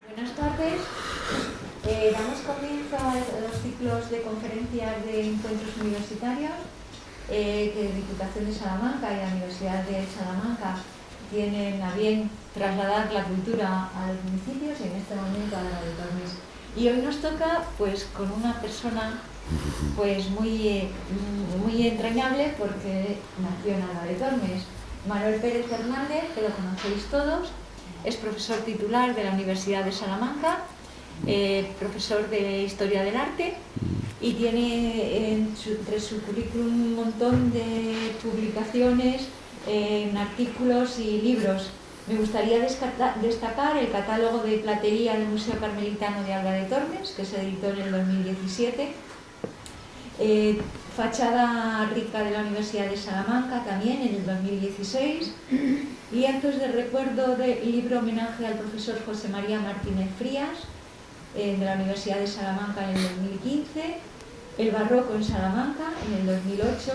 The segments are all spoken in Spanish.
Buenas tardes. Damos comienzo a los ciclos de conferencias de encuentros universitarios que Diputación de Salamanca y la Universidad de Salamanca tienen a bien trasladar la cultura a los municipios y en este momento a Alba de Tormes. Y hoy nos toca pues con una persona pues muy entrañable porque nació en Alba de Tormes. Manuel Pérez Hernández, que lo conocéis todos, es profesor titular de la Universidad de Salamanca, profesor de Historia del Arte y tiene entre su currículum un montón de publicaciones, artículos y libros. Me gustaría destacar el catálogo de platería del Museo Carmelitano de Alba de Tormes, que se editó en el 2017, Fachada rica de la Universidad de Salamanca también en el 2016, lienzos de recuerdo del libro homenaje al profesor José María Martínez Frías de la Universidad de Salamanca en el 2015, el barroco en Salamanca en el 2008,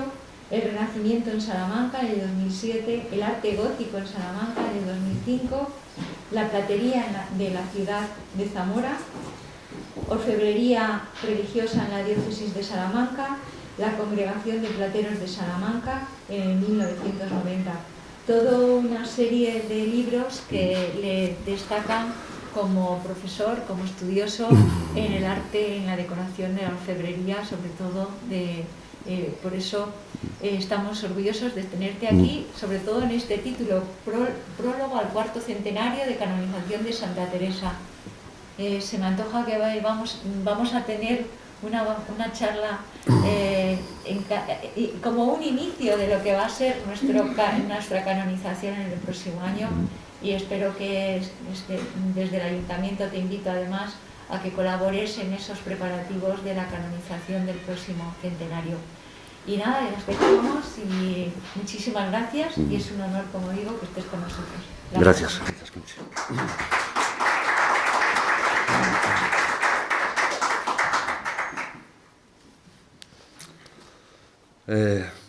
el renacimiento en Salamanca en el 2007, el arte gótico en Salamanca en el 2005, la platería de la ciudad de Zamora, orfebrería religiosa en la diócesis de Salamanca, la Congregación de Plateros de Salamanca en 1990. Toda una serie de libros que le destacan como profesor, como estudioso en el arte, en la decoración de la orfebrería, sobre todo por eso estamos orgullosos de tenerte aquí, sobre todo en este título, prólogo al cuarto centenario de canonización de Santa Teresa. Se me antoja que vamos a tener una charla como un inicio de lo que va a ser nuestra canonización en el próximo año, y espero que desde el Ayuntamiento te invito además a que colabores en esos preparativos de la canonización del próximo centenario. Y nada, nos despedimos y muchísimas gracias, y es un honor, como digo, que estés con nosotros. Gracias.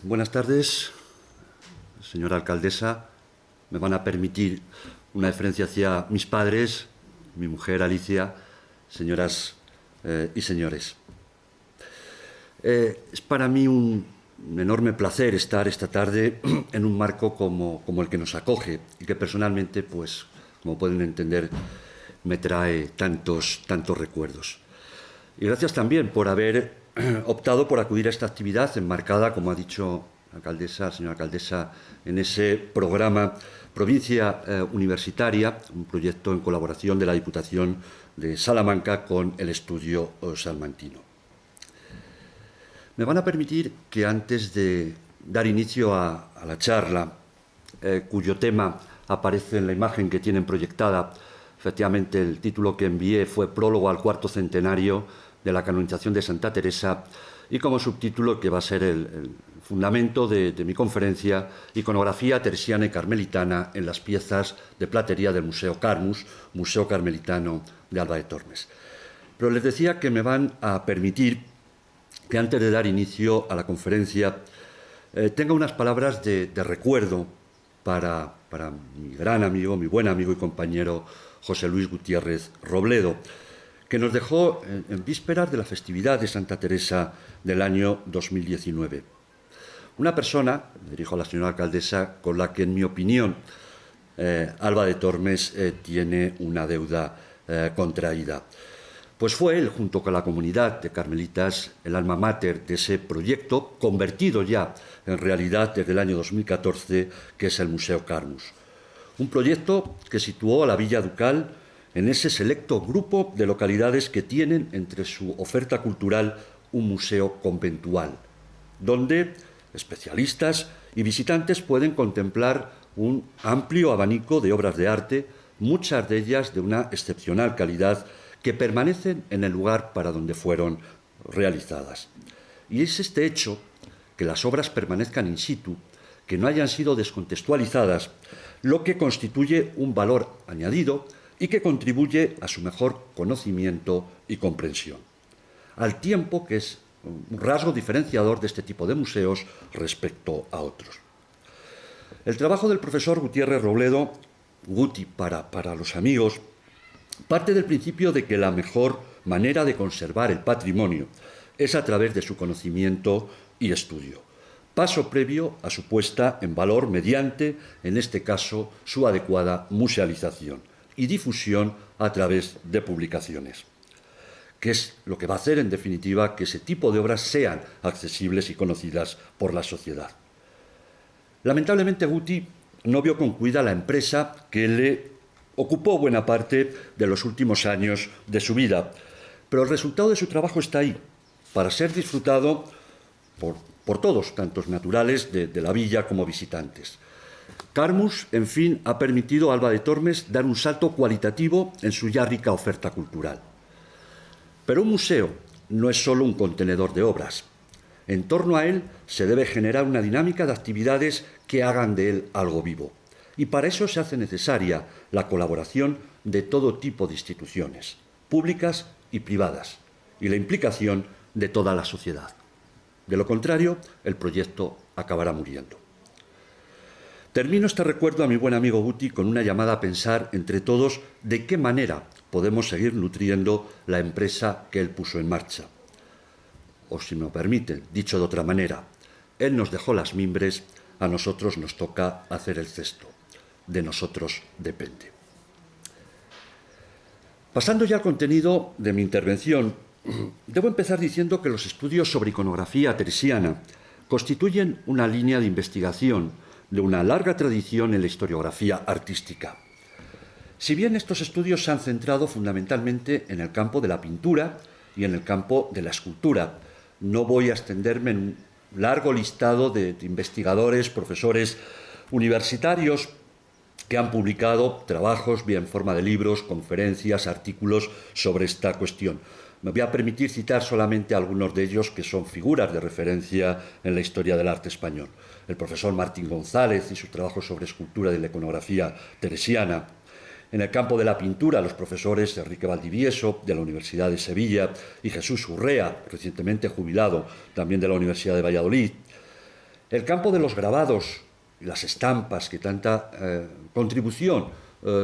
Buenas tardes, señora alcaldesa. Me van a permitir una deferencia hacia mis padres, mi mujer Alicia, señoras y señores. Es para mí un enorme placer estar esta tarde en un marco como el que nos acoge y que personalmente, pues, como pueden entender, me trae tantos recuerdos. Y gracias también por haber optado por acudir a esta actividad enmarcada, como ha dicho la señora alcaldesa, en ese programa Provincia Universitaria, un proyecto en colaboración de la Diputación de Salamanca con el Estudio Salmantino. Me van a permitir que antes de dar inicio a la charla, cuyo tema aparece en la imagen que tienen proyectada, efectivamente el título que envié fue Prólogo al cuarto centenario de la canonización de Santa Teresa, y como subtítulo, que va a ser el fundamento de mi conferencia, Iconografía teresiana y carmelitana en las piezas de platería del Museo Carmus, Museo Carmelitano de Alba de Tormes. Pero les decía que me van a permitir que antes de dar inicio a la conferencia tenga unas palabras de recuerdo para mi gran amigo, mi buen amigo y compañero José Luis Gutiérrez Robledo, que nos dejó en vísperas de la festividad de Santa Teresa del año 2019. Una persona, me dirijo a la señora alcaldesa, con la que, en mi opinión, Alba de Tormes tiene una deuda contraída. Pues fue él, junto con la comunidad de carmelitas, el alma mater de ese proyecto, convertido ya en realidad desde el año 2014, que es el Museo Carmus. Un proyecto que situó a la Villa Ducal en ese selecto grupo de localidades que tienen entre su oferta cultural un museo conventual, donde especialistas y visitantes pueden contemplar un amplio abanico de obras de arte, muchas de ellas de una excepcional calidad, que permanecen en el lugar para donde fueron realizadas. Y es este hecho, que las obras permanezcan in situ, que no hayan sido descontextualizadas, lo que constituye un valor añadido y que contribuye a su mejor conocimiento y comprensión, al tiempo que es un rasgo diferenciador de este tipo de museos respecto a otros. El trabajo del profesor Gutiérrez Robledo, Guti para los amigos, parte del principio de que la mejor manera de conservar el patrimonio es a través de su conocimiento y estudio, paso previo a su puesta en valor mediante, en este caso, su adecuada musealización y difusión a través de publicaciones, que es lo que va a hacer, en definitiva, que ese tipo de obras sean accesibles y conocidas por la sociedad. Lamentablemente, Guti no vio concluida la empresa que le ocupó buena parte de los últimos años de su vida, pero el resultado de su trabajo está ahí, para ser disfrutado por todos, tanto naturales de la villa como visitantes. Carmus, en fin, ha permitido a Alba de Tormes dar un salto cualitativo en su ya rica oferta cultural. Pero un museo no es solo un contenedor de obras. En torno a él se debe generar una dinámica de actividades que hagan de él algo vivo. Y para eso se hace necesaria la colaboración de todo tipo de instituciones, públicas y privadas, y la implicación de toda la sociedad. De lo contrario, el proyecto acabará muriendo. Termino este recuerdo a mi buen amigo Guti con una llamada a pensar entre todos de qué manera podemos seguir nutriendo la empresa que él puso en marcha. O si me lo permiten, dicho de otra manera, él nos dejó las mimbres, a nosotros nos toca hacer el cesto. De nosotros depende. Pasando ya al contenido de mi intervención, debo empezar diciendo que los estudios sobre iconografía teresiana constituyen una línea de investigación de una larga tradición en la historiografía artística. Si bien estos estudios se han centrado fundamentalmente en el campo de la pintura y en el campo de la escultura, no voy a extenderme en un largo listado de investigadores, profesores universitarios que han publicado trabajos, bien en forma de libros, conferencias, artículos sobre esta cuestión. Me voy a permitir citar solamente algunos de ellos que son figuras de referencia en la historia del arte español. El profesor Martín González y su trabajo sobre escultura de la iconografía teresiana. En el campo de la pintura, los profesores Enrique Valdivieso, de la Universidad de Sevilla, y Jesús Urrea, recientemente jubilado, también de la Universidad de Valladolid. El campo de los grabados y las estampas, que tanta contribución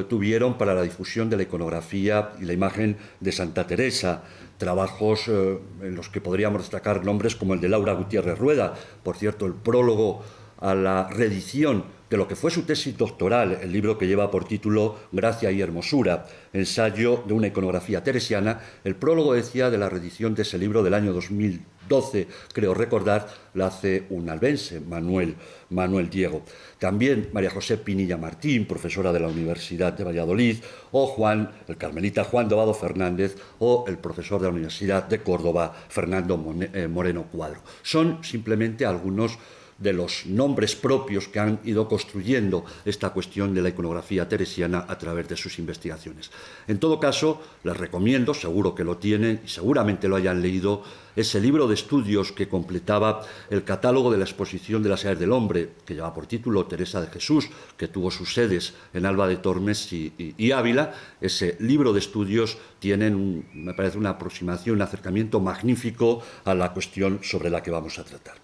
tuvieron para la difusión de la iconografía y la imagen de Santa Teresa, trabajos en los que podríamos destacar nombres como el de Laura Gutiérrez Rueda, por cierto, el prólogo a la reedición de lo que fue su tesis doctoral, el libro que lleva por título Gracia y Hermosura, ensayo de una iconografía teresiana. El prólogo decía de la reedición de ese libro del año 2012, creo recordar, la hace un albense, Manuel Diego. También María José Pinilla Martín, profesora de la Universidad de Valladolid, o el carmelita Juan Dobado Fernández, o el profesor de la Universidad de Córdoba, Fernando Moreno Cuadro. Son simplemente algunos de los nombres propios que han ido construyendo esta cuestión de la iconografía teresiana a través de sus investigaciones. En todo caso, les recomiendo, seguro que lo tienen y seguramente lo hayan leído, ese libro de estudios que completaba el catálogo de la exposición de las edades del hombre, que lleva por título Teresa de Jesús, que tuvo sus sedes en Alba de Tormes y Ávila. Ese libro de estudios tiene, me parece, una aproximación, un acercamiento magnífico a la cuestión sobre la que vamos a tratar.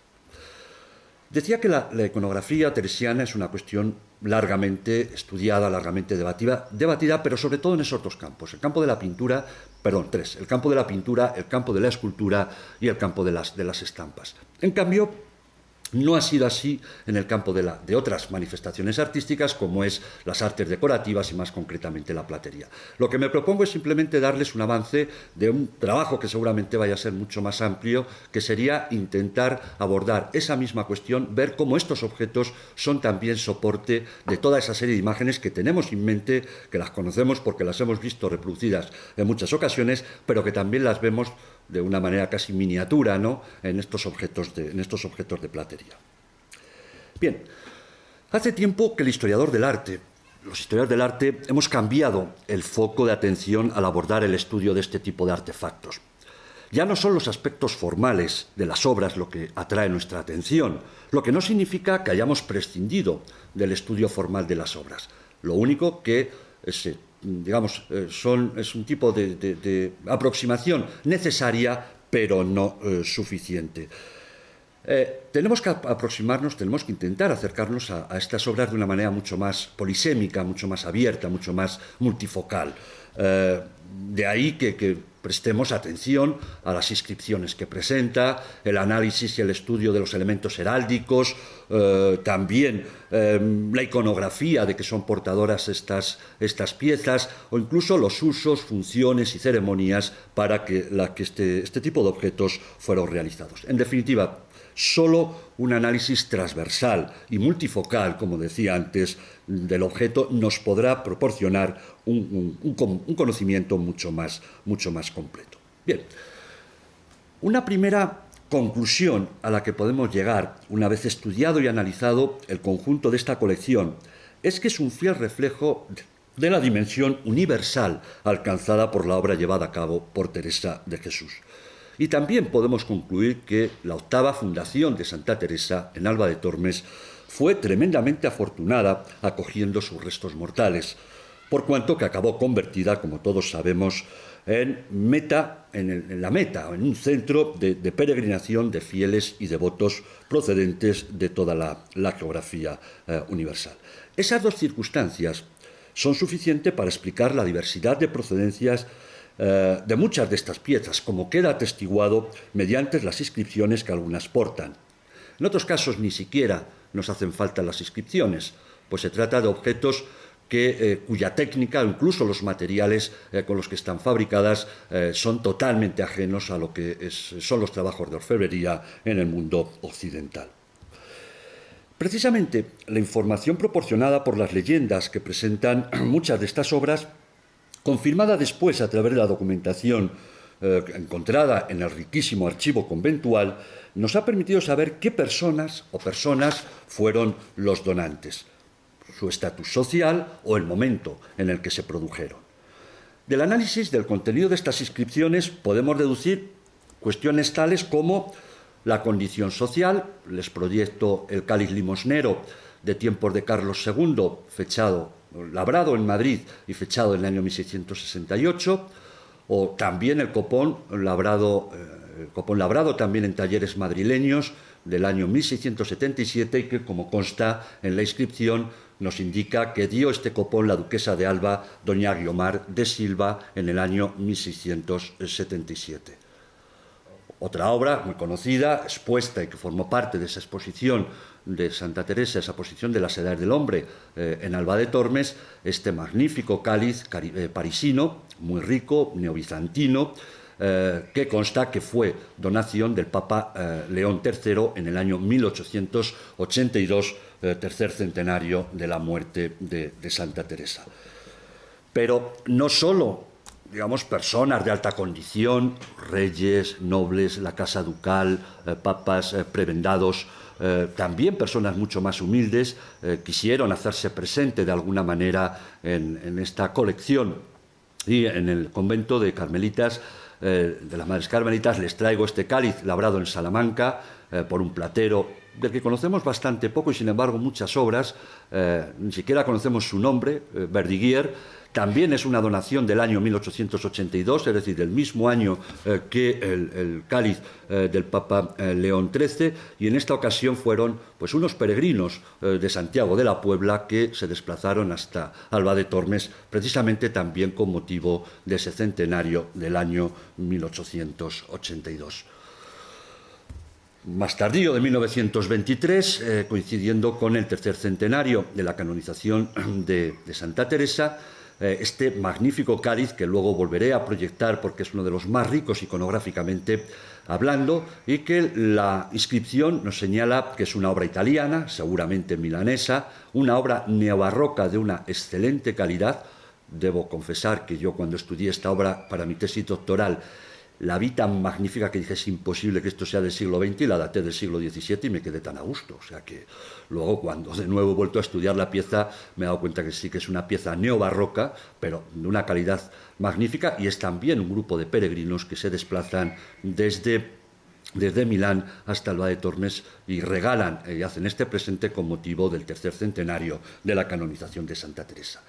Decía que la iconografía teresiana es una cuestión largamente estudiada, largamente debatida, pero sobre todo en esos dos campos. El campo de la pintura, tres. El campo de la pintura, el campo de la escultura y el campo de las estampas. En cambio, no ha sido así en el campo de otras manifestaciones artísticas, como es las artes decorativas y más concretamente la platería. Lo que me propongo es simplemente darles un avance de un trabajo que seguramente vaya a ser mucho más amplio, que sería intentar abordar esa misma cuestión, ver cómo estos objetos son también soporte de toda esa serie de imágenes que tenemos en mente, que las conocemos porque las hemos visto reproducidas en muchas ocasiones, pero que también las vemos de una manera casi miniatura, ¿no?, en estos objetos de platería. Bien, hace tiempo que los historiadores del arte, hemos cambiado el foco de atención al abordar el estudio de este tipo de artefactos. Ya no son los aspectos formales de las obras lo que atrae nuestra atención, lo que no significa que hayamos prescindido del estudio formal de las obras. Lo único que es un tipo de aproximación necesaria, pero no suficiente. Tenemos que aproximarnos, tenemos que intentar acercarnos a estas obras de una manera mucho más polisémica, mucho más abierta, mucho más multifocal. De ahí que prestemos atención a las inscripciones que presenta, el análisis y el estudio de los elementos heráldicos, también la iconografía de que son portadoras estas piezas, o incluso los usos, funciones y ceremonias para que este tipo de objetos fueron realizados. En definitiva, solo un análisis transversal y multifocal, como decía antes, del objeto nos podrá proporcionar un conocimiento mucho más completo. Bien, una primera conclusión a la que podemos llegar, una vez estudiado y analizado el conjunto de esta colección, es que es un fiel reflejo de la dimensión universal alcanzada por la obra llevada a cabo por Teresa de Jesús. Y también podemos concluir que la octava fundación de Santa Teresa en Alba de Tormes fue tremendamente afortunada acogiendo sus restos mortales, por cuanto que acabó convertida, como todos sabemos, en un centro de peregrinación de fieles y devotos procedentes de toda la geografía universal. Esas dos circunstancias son suficientes para explicar la diversidad de procedencias de muchas de estas piezas, como queda atestiguado mediante las inscripciones que algunas portan. En otros casos ni siquiera nos hacen falta las inscripciones, pues se trata de objetos cuya técnica, incluso los materiales con los que están fabricadas, son totalmente ajenos a lo que son los trabajos de orfebrería en el mundo occidental. Precisamente la información proporcionada por las leyendas que presentan muchas de estas obras, confirmada después a través de la documentación encontrada en el riquísimo archivo conventual, nos ha permitido saber qué personas fueron los donantes, su estatus social o el momento en el que se produjeron. Del análisis del contenido de estas inscripciones podemos deducir cuestiones tales como la condición social. Les proyecto el cáliz limosnero de tiempos de Carlos II, labrado en Madrid y fechado en el año 1668, o también el copón labrado también en talleres madrileños del año 1677 y que, como consta en la inscripción, nos indica que dio este copón la duquesa de Alba, doña Guiomar de Silva, en el año 1677. Otra obra muy conocida, expuesta y que formó parte de esa exposición de Santa Teresa, esa exposición de las edades del hombre en Alba de Tormes, este magnífico cáliz parisino, muy rico, neobizantino, que consta que fue donación del Papa León III en el año 1882, tercer centenario de la muerte de Santa Teresa. Pero no solo, personas de alta condición, reyes, nobles, la casa ducal, papas, prebendados, también personas mucho más humildes quisieron hacerse presente de alguna manera en esta colección. Y en el convento de Carmelitas, de las Madres Carmelitas, les traigo este cáliz labrado en Salamanca por un platero del que conocemos bastante poco y, sin embargo, muchas obras, ni siquiera conocemos su nombre, Verdiguier. También es una donación del año 1882, es decir, del mismo año que el cáliz del Papa León XIII, y en esta ocasión fueron unos peregrinos de Santiago de la Puebla que se desplazaron hasta Alba de Tormes, precisamente también con motivo de ese centenario del año 1882. Más tardío, de 1923, coincidiendo con el tercer centenario de la canonización de Santa Teresa, este magnífico cáliz que luego volveré a proyectar porque es uno de los más ricos iconográficamente hablando, y que la inscripción nos señala que es una obra italiana, seguramente milanesa, una obra neobarroca de una excelente calidad. Debo confesar que yo, cuando estudié esta obra para mi tesis doctoral, la vi tan magnífica que dije: es imposible que esto sea del siglo XX, y la daté del siglo XVII y me quedé tan a gusto. O sea que luego, cuando de nuevo he vuelto a estudiar la pieza, me he dado cuenta que sí que es una pieza neobarroca, pero de una calidad magnífica, y es también un grupo de peregrinos que se desplazan desde Milán hasta Alba de Tormes y regalan y hacen este presente con motivo del tercer centenario de la canonización de Santa Teresa.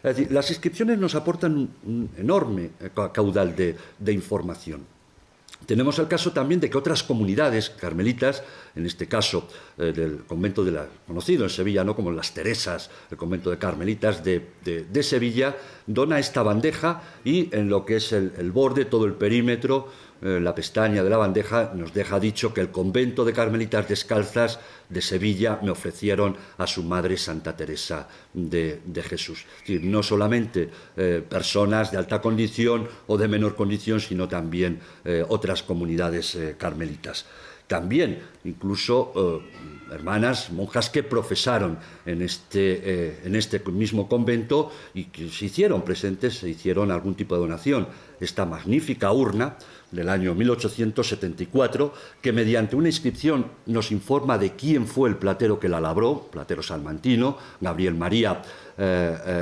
Es decir, las inscripciones nos aportan un enorme caudal de información. Tenemos el caso también de que otras comunidades carmelitas, en este caso del convento conocido en Sevilla, ¿no?, como las Teresas, el convento de Carmelitas de Sevilla, dona esta bandeja y en lo que es el borde, todo el perímetro, la pestaña de la bandeja nos deja dicho que el convento de Carmelitas Descalzas de Sevilla me ofrecieron a su madre Santa Teresa de Jesús. Es decir, no solamente personas de alta condición o de menor condición, sino también otras comunidades carmelitas. También, incluso, hermanas, monjas que profesaron en este mismo convento y que se hicieron presentes, se hicieron algún tipo de donación. Esta magnífica urna del año 1874, que mediante una inscripción nos informa de quién fue el platero que la labró, platero salmantino, Gabriel María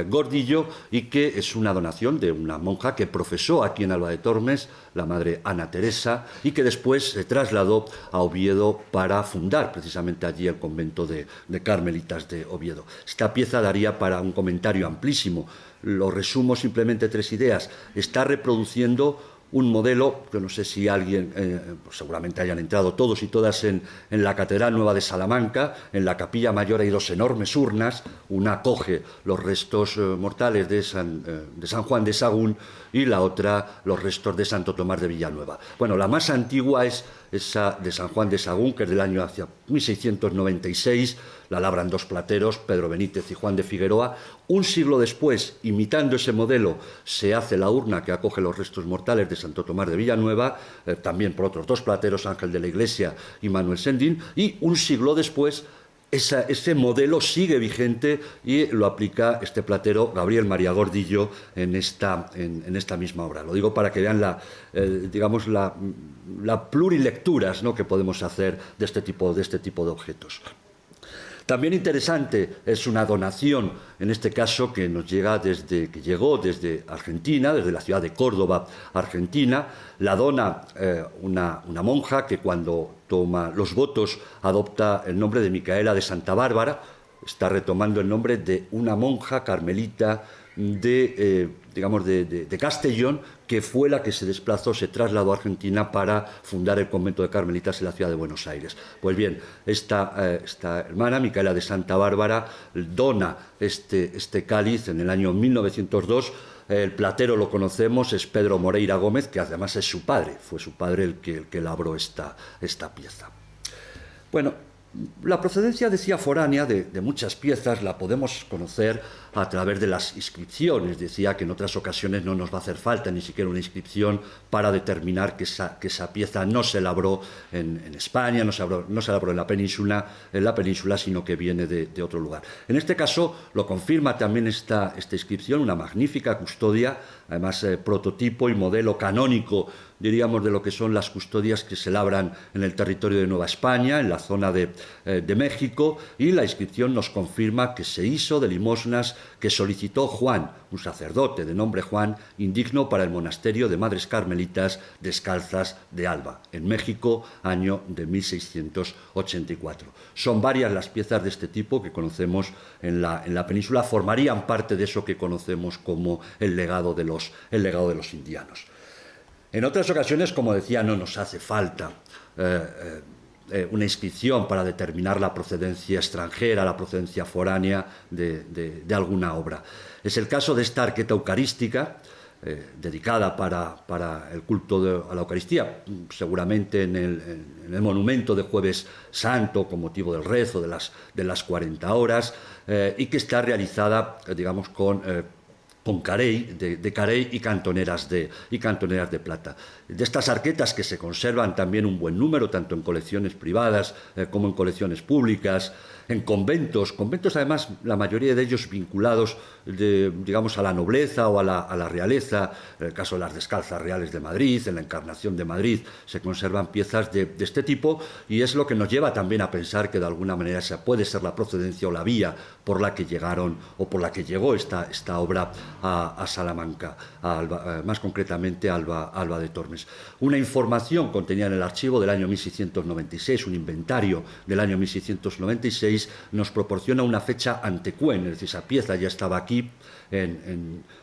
Gordillo, y que es una donación de una monja que profesó aquí en Alba de Tormes, la madre Ana Teresa, y que después se trasladó a Oviedo para fundar precisamente allí el convento de Carmelitas de Oviedo. Esta pieza daría para un comentario amplísimo. Lo resumo simplemente 3 ideas. Está reproduciendo un modelo, que no sé si alguien, pues seguramente hayan entrado todos y todas en la Catedral Nueva de Salamanca. En la capilla mayor hay 2 enormes urnas, una acoge los restos mortales de San Juan de Sagún y la otra los restos de Santo Tomás de Villanueva. Bueno, la más antigua es esa de San Juan de Sagún, que es del año hacia 1696, la labran 2 plateros, Pedro Benítez y Juan de Figueroa. Un siglo después, imitando ese modelo, se hace la urna que acoge los restos mortales de Santo Tomás de Villanueva, también por otros 2 plateros, Ángel de la Iglesia y Manuel Sendín, y un siglo después ese modelo sigue vigente y lo aplica este platero Gabriel María Gordillo en esta misma obra. Lo digo para que vean la plurilecturas, ¿no?, que podemos hacer de este tipo de objetos. También interesante es una donación, en este caso, que llegó desde Argentina, desde la ciudad de Córdoba, Argentina. La dona una monja que, cuando toma los votos, adopta el nombre de Micaela de Santa Bárbara. Está retomando el nombre de una monja carmelita de Castellón, que fue la que se trasladó a Argentina para fundar el convento de Carmelitas en la ciudad de Buenos Aires. Pues bien, esta hermana, Micaela de Santa Bárbara, dona este cáliz en el año 1902. El platero lo conocemos, es Pedro Moreira Gómez, que además es su padre, fue su padre el que labró esta pieza. Bueno, la procedencia, decía, foránea de muchas piezas la podemos conocer a través de las inscripciones. Decía que en otras ocasiones no nos va a hacer falta ni siquiera una inscripción para determinar que esa pieza no se labró en España, no se labró en la península, sino que viene de otro lugar. En este caso lo confirma también esta inscripción, una magnífica custodia, además prototipo y modelo canónico, diríamos, de lo que son las custodias que se labran en el territorio de Nueva España, en la zona de México, y la inscripción nos confirma que se hizo de limosnas que solicitó Juan, un sacerdote de nombre Juan, indigno para el monasterio de Madres Carmelitas Descalzas de Alba, en México, año de 1684. Son varias las piezas de este tipo que conocemos en la península, formarían parte de eso que conocemos como el legado de los indianos. En otras ocasiones, como decía, no nos hace falta una inscripción para determinar la procedencia extranjera, la procedencia foránea de alguna obra. Es el caso de esta arqueta eucarística, dedicada para el culto a la Eucaristía, seguramente en el monumento de Jueves Santo, con motivo del rezo de las 40 horas, y que está realizada, digamos, con carey, de carey y cantoneras de plata. De estas arquetas, que se conservan también un buen número, tanto en colecciones privadas como en colecciones públicas, en conventos además, la mayoría de ellos vinculados, digamos, a la nobleza o a la realeza. En el caso de las Descalzas Reales de Madrid, en la Encarnación de Madrid, se conservan piezas de este tipo, y es lo que nos lleva también a pensar que de alguna manera esa puede ser la procedencia o la vía por la que llegaron o por la que llegó esta obra a Salamanca, más concretamente a Alba de Tormes. Una información contenida en el archivo del año 1696, un inventario del año 1696, XVI, nos proporciona una fecha antecuen, es decir, esa pieza ya estaba aquí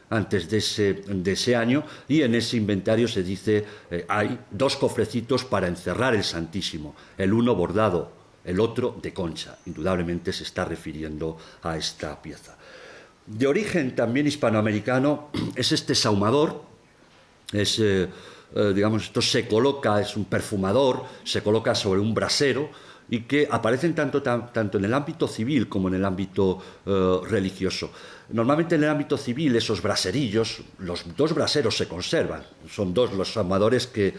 antes de ese año, y en ese inventario se dice hay 2 cofrecitos para encerrar el Santísimo, el uno bordado, el otro de concha. Indudablemente se está refiriendo a esta pieza. De origen también hispanoamericano es este sahumador, digamos, esto se coloca, es un perfumador, se coloca sobre un brasero y que aparecen tanto en el ámbito civil como en el ámbito religioso. Normalmente en el ámbito civil esos braserillos, los 2 braseros se conservan, son 2 los sahumadores que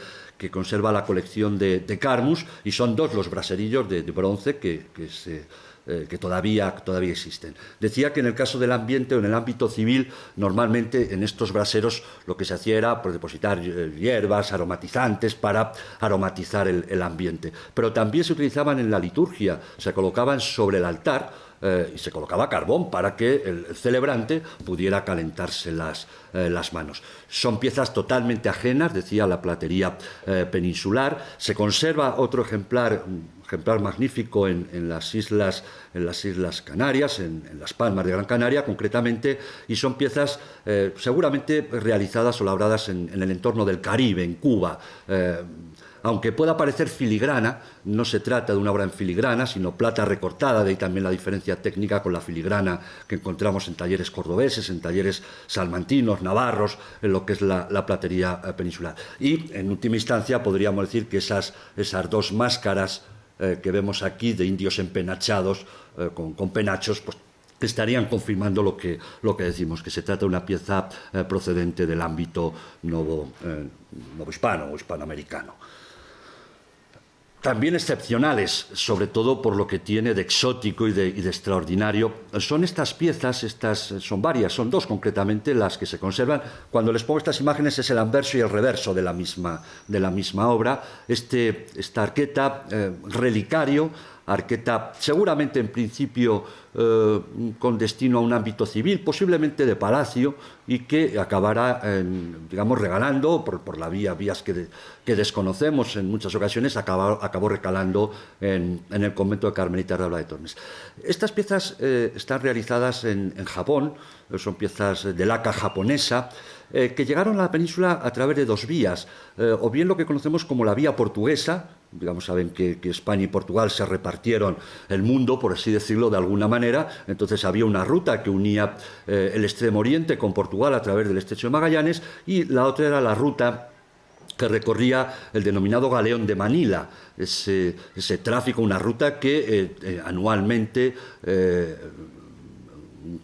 conserva la colección de Carmus, y son 2 los braserillos de bronce que todavía existen. Decía que en el caso del ambiente o en el ámbito civil, normalmente en estos braseros lo que se hacía era depositar hierbas, aromatizantes para aromatizar el ambiente. Pero también se utilizaban en la liturgia, se colocaban sobre el altar y se colocaba carbón para que el celebrante pudiera calentarse las manos. Son piezas totalmente ajenas, decía, a la platería peninsular. Se conserva otro ejemplar, un ejemplar magnífico en las Islas Canarias, en Las Palmas de Gran Canaria concretamente, y son piezas seguramente realizadas o labradas en el entorno del Caribe, en Cuba. Aunque pueda parecer filigrana, no se trata de una obra en filigrana, sino plata recortada, de ahí también la diferencia técnica con la filigrana que encontramos en talleres cordobeses, en talleres salmantinos, navarros, en lo que es la platería peninsular. Y, en última instancia, podríamos decir que esas 2 máscaras que vemos aquí de indios empenachados, con penachos, pues estarían confirmando lo que decimos, que se trata de una pieza procedente del ámbito novohispano o hispanoamericano. También excepcionales, sobre todo por lo que tiene de exótico y de extraordinario, son estas piezas, son varias, son 2 concretamente las que se conservan. Cuando les pongo estas imágenes es el anverso y el reverso de la misma obra. Esta arqueta relicario, arqueta seguramente en principio con destino a un ámbito civil, posiblemente de palacio, y que acabará, digamos, regalando por vías que desconocemos en muchas ocasiones, acabó recalando en el convento de Carmelitas de Alba de Tormes. Estas piezas están realizadas en Japón, son piezas de laca japonesa, que llegaron a la península a través de 2 vías, o bien lo que conocemos como la vía portuguesa. Digamos, saben que España y Portugal se repartieron el mundo, por así decirlo, de alguna manera. Entonces había una ruta que unía el Extremo Oriente con Portugal a través del Estrecho de Magallanes, y la otra era la ruta que recorría el denominado Galeón de Manila, ese tráfico, una ruta que anualmente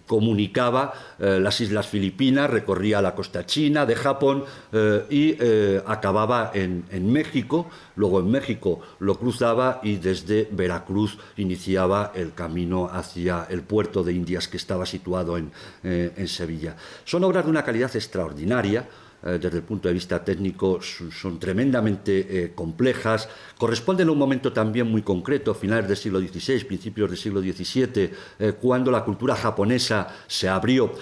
comunicaba las Islas Filipinas, recorría la costa china, de Japón, y acababa en México. Luego en México lo cruzaba y desde Veracruz iniciaba el camino hacia el puerto de Indias, que estaba situado en Sevilla. Son obras de una calidad extraordinaria. Desde el punto de vista técnico son tremendamente complejas, corresponden a un momento también muy concreto, finales del siglo XVI, principios del siglo XVII, cuando la cultura japonesa se abrió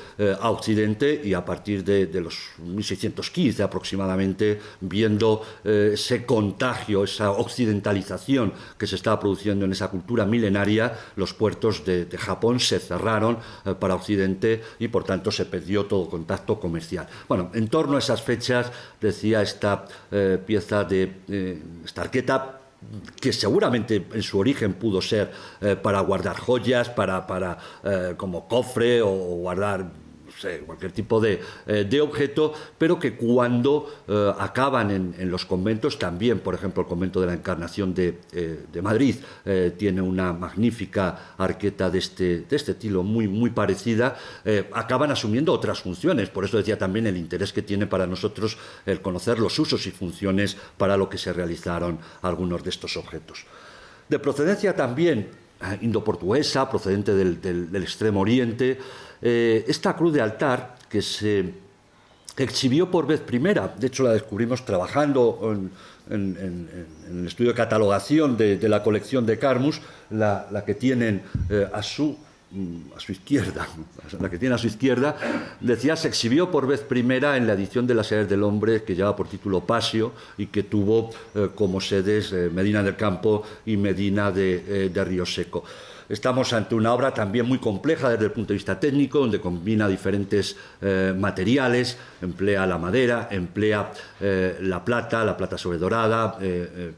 a Occidente, y a partir de los 1615 aproximadamente, viendo ese contagio, esa occidentalización que se estaba produciendo en esa cultura milenaria, los puertos de Japón se cerraron para Occidente y por tanto se perdió todo contacto comercial. Bueno, en torno a esas fechas, decía, esta pieza esta arqueta, que seguramente en su origen pudo ser para guardar joyas, como cofre o guardar, no sé, cualquier tipo de objeto, pero que cuando acaban en los conventos, también, por ejemplo, el convento de la Encarnación de Madrid tiene una magnífica arqueta de este estilo, muy parecida, acaban asumiendo otras funciones. Por eso decía también el interés que tiene para nosotros el conocer los usos y funciones para lo que se realizaron algunos de estos objetos. De procedencia también indoportuguesa, procedente del Extremo Oriente, esta cruz de altar que se exhibió por vez primera, de hecho la descubrimos trabajando en el estudio de catalogación de la colección de Carmus, la que tienen a su izquierda, decía, se exhibió por vez primera en la edición de Las Edades del Hombre, que lleva por título Pasio y que tuvo como sedes Medina del Campo y Medina de Río Seco. estamos ante una obra también muy compleja desde el punto de vista técnico, donde combina diferentes materiales, emplea la madera, emplea la plata sobredorada,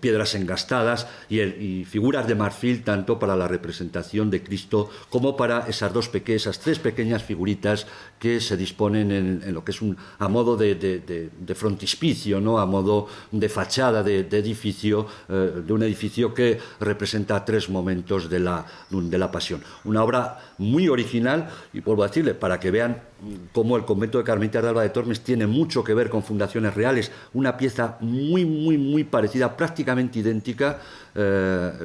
piedras engastadas y figuras de marfil, tanto para la representación de Cristo como para esas tres pequeñas figuritas que se disponen en lo que es a modo de frontispicio, ¿no? A modo de fachada de un edificio que representa tres momentos de la pasión. Una obra muy original, y vuelvo a decirle, para que vean cómo el convento de Carmelitas de Alba de Tormes tiene mucho que ver con fundaciones reales, una pieza muy parecida, prácticamente idéntica,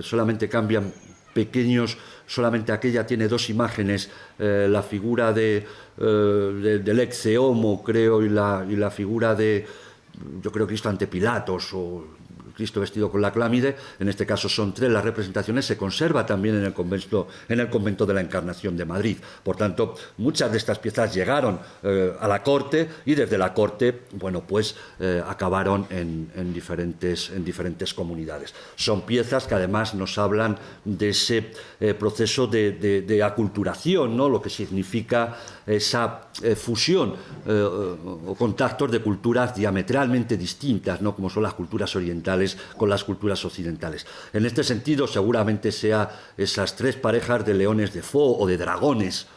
solamente cambian pequeños, solamente aquella tiene dos imágenes, la figura del ex homo, creo, y la figura de, yo creo, Cristo ante Pilatos, o Cristo vestido con la clámide. En este caso son tres las representaciones, se conserva también en el convento de la Encarnación de Madrid. Por tanto, muchas de estas piezas llegaron a la corte, y desde la corte, bueno, pues acabaron en diferentes comunidades. Son piezas que además nos hablan de ese proceso de aculturación, ¿no? Lo que significa esa fusión o contactos de culturas diametralmente distintas, ¿no? Como son las culturas orientales con las culturas occidentales. En este sentido, seguramente sea esas tres parejas de leones de Fo o de dragones,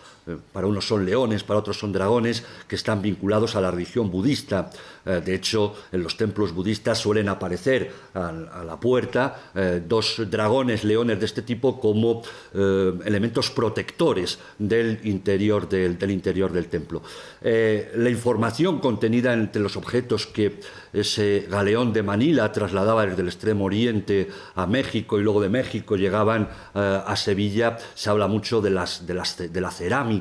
para unos son leones, para otros son dragones, que están vinculados a la religión budista. De hecho, en los templos budistas suelen aparecer a la puerta dos dragones, leones de este tipo, como elementos protectores del interior del templo. La información contenida entre los objetos que ese galeón de Manila trasladaba desde el extremo oriente a México, y luego de México llegaban a Sevilla, se habla mucho de la cerámica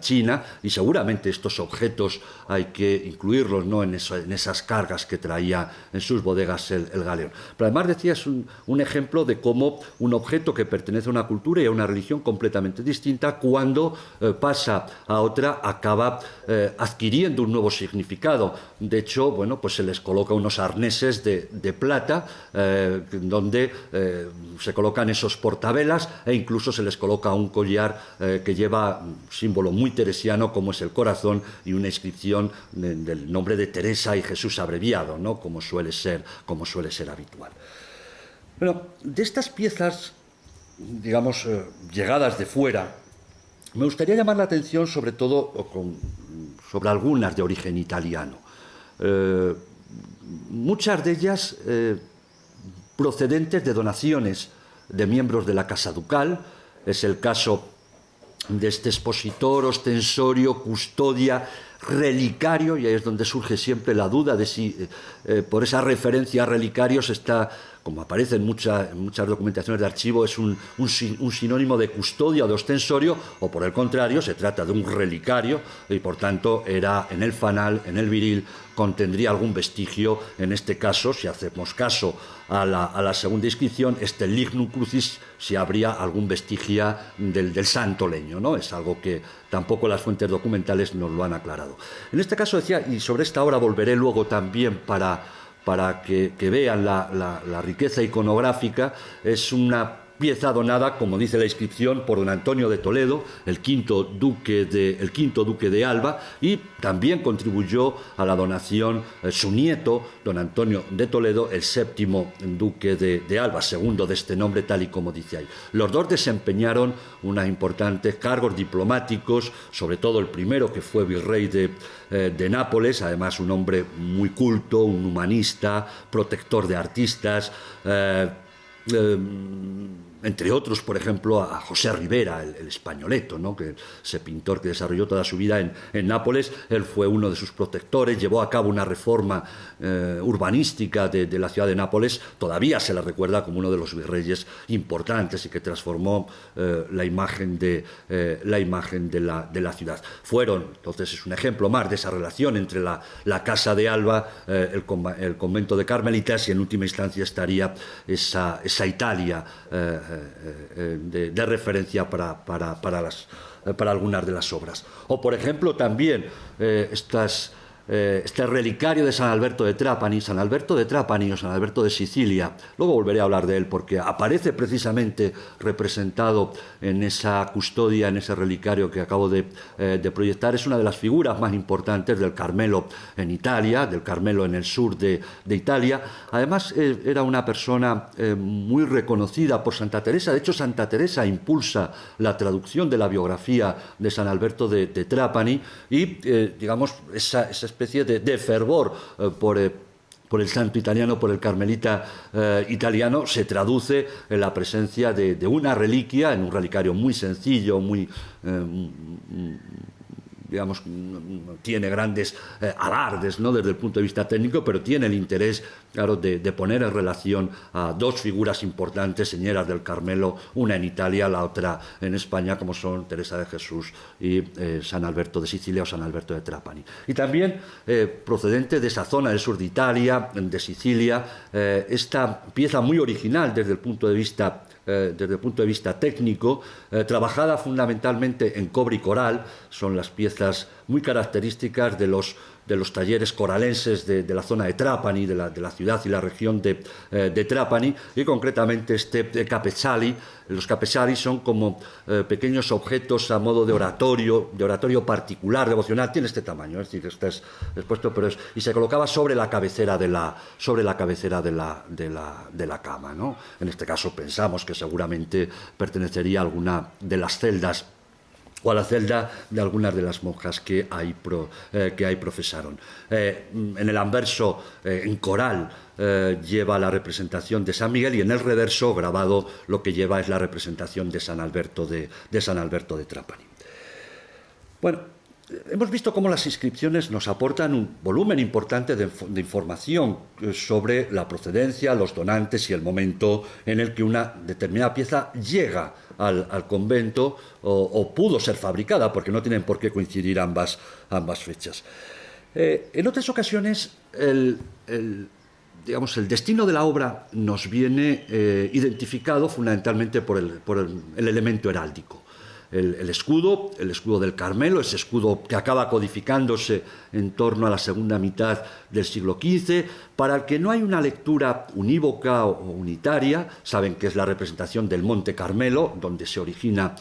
china, y seguramente estos objetos hay que incluirlos, ¿no?, en esas cargas que traía en sus bodegas el galeón. Pero además, decía, es un ejemplo de cómo un objeto que pertenece a una cultura y a una religión completamente distinta, cuando pasa a otra, acaba adquiriendo un nuevo significado. De hecho, bueno, pues se les coloca unos arneses de plata, donde se colocan esos portavelas, e incluso se les coloca un collar que lleva un símbolo muy teresiano, como es el corazón, y una inscripción del nombre de Teresa y Jesús abreviado, ¿no?, como suele ser habitual. Bueno, de estas piezas, digamos, llegadas de fuera, me gustaría llamar la atención sobre todo sobre algunas de origen italiano. Muchas de ellas procedentes de donaciones de miembros de la Casa Ducal. Es el caso de este expositor, ostensorio, custodia, relicario, y ahí es donde surge siempre la duda de si por esa referencia a relicarios está, como aparece en muchas documentaciones de archivo, es un sinónimo de custodia o de ostensorio, o por el contrario, se trata de un relicario, y por tanto era en el fanal, en el viril, contendría algún vestigio. En este caso, si hacemos caso a la segunda inscripción, este lignum crucis, si habría algún vestigio del santo leño, ¿no? Es algo que tampoco las fuentes documentales nos lo han aclarado. En este caso, decía, y sobre esta obra volveré luego también para que vean la riqueza iconográfica, es una pieza donada, como dice la inscripción, por don Antonio de Toledo, el quinto duque de Alba, y también contribuyó a la donación su nieto, don Antonio de Toledo, el séptimo duque de Alba, segundo de este nombre, tal y como dice ahí. Los dos desempeñaron unos importantes cargos diplomáticos, sobre todo el primero, que fue virrey de Nápoles, además un hombre muy culto, un humanista, protector de artistas, entre otros, por ejemplo, a José Rivera, el españoleto, ¿no?, que ese pintor que desarrolló toda su vida en Nápoles. Él fue uno de sus protectores, llevó a cabo una reforma urbanística de la ciudad de Nápoles. Todavía se le recuerda como uno de los virreyes importantes y que transformó la imagen de la ciudad. Entonces, es un ejemplo más de esa relación entre la Casa de Alba, el convento de Carmelitas, y en última instancia estaría esa Italia de referencia para algunas de las obras. O, por ejemplo, también estas este relicario de San Alberto de Trapani o San Alberto de Sicilia. Luego volveré a hablar de él porque aparece precisamente representado en esa custodia, en ese relicario que acabo de proyectar. Es una de las figuras más importantes del Carmelo en Italia, del Carmelo en el sur de Italia. Además, era una persona muy reconocida por Santa Teresa. De hecho, Santa Teresa impulsa la traducción de la biografía de San Alberto de Trapani y, digamos, esa especie de fervor por el santo italiano, por el carmelita italiano, se traduce en la presencia de una reliquia, en un relicario muy sencillo, muy digamos, tiene grandes alardes, ¿no?, desde el punto de vista técnico, pero tiene el interés, claro, de poner en relación a dos figuras importantes, señoras del Carmelo, una en Italia, la otra en España, como son Teresa de Jesús y San Alberto de Sicilia o San Alberto de Trapani. Y también, procedente de esa zona del sur de Italia, de Sicilia, esta pieza muy original desde el punto de vista técnico, trabajada fundamentalmente en cobre y coral. Son las piezas muy características de los talleres coralenses de la zona de Trapani, de la ciudad y la región de Trapani, y concretamente este capezzali. Los capezzali son como pequeños objetos a modo de oratorio particular, devocional. Tiene este tamaño, es decir, este es expuesto, y se colocaba sobre la cabecera de la cama, ¿no? En este caso pensamos que seguramente pertenecería a alguna de las celdas o a la celda de algunas de las monjas que ahí profesaron. En el anverso, en coral, lleva la representación de San Miguel, y en el reverso, grabado, lo que lleva es la representación de San Alberto de Trapani. Bueno, hemos visto cómo las inscripciones nos aportan un volumen importante de información sobre la procedencia, los donantes y el momento en el que una determinada pieza llega al convento o pudo ser fabricada, porque no tienen por qué coincidir ambas fechas. En otras ocasiones, el destino de la obra nos viene identificado fundamentalmente por el elemento heráldico. El escudo del Carmelo, ese escudo que acaba codificándose en torno a la segunda mitad del siglo XV, para el que no hay una lectura unívoca o unitaria. Saben que es la representación del Monte Carmelo, donde se origina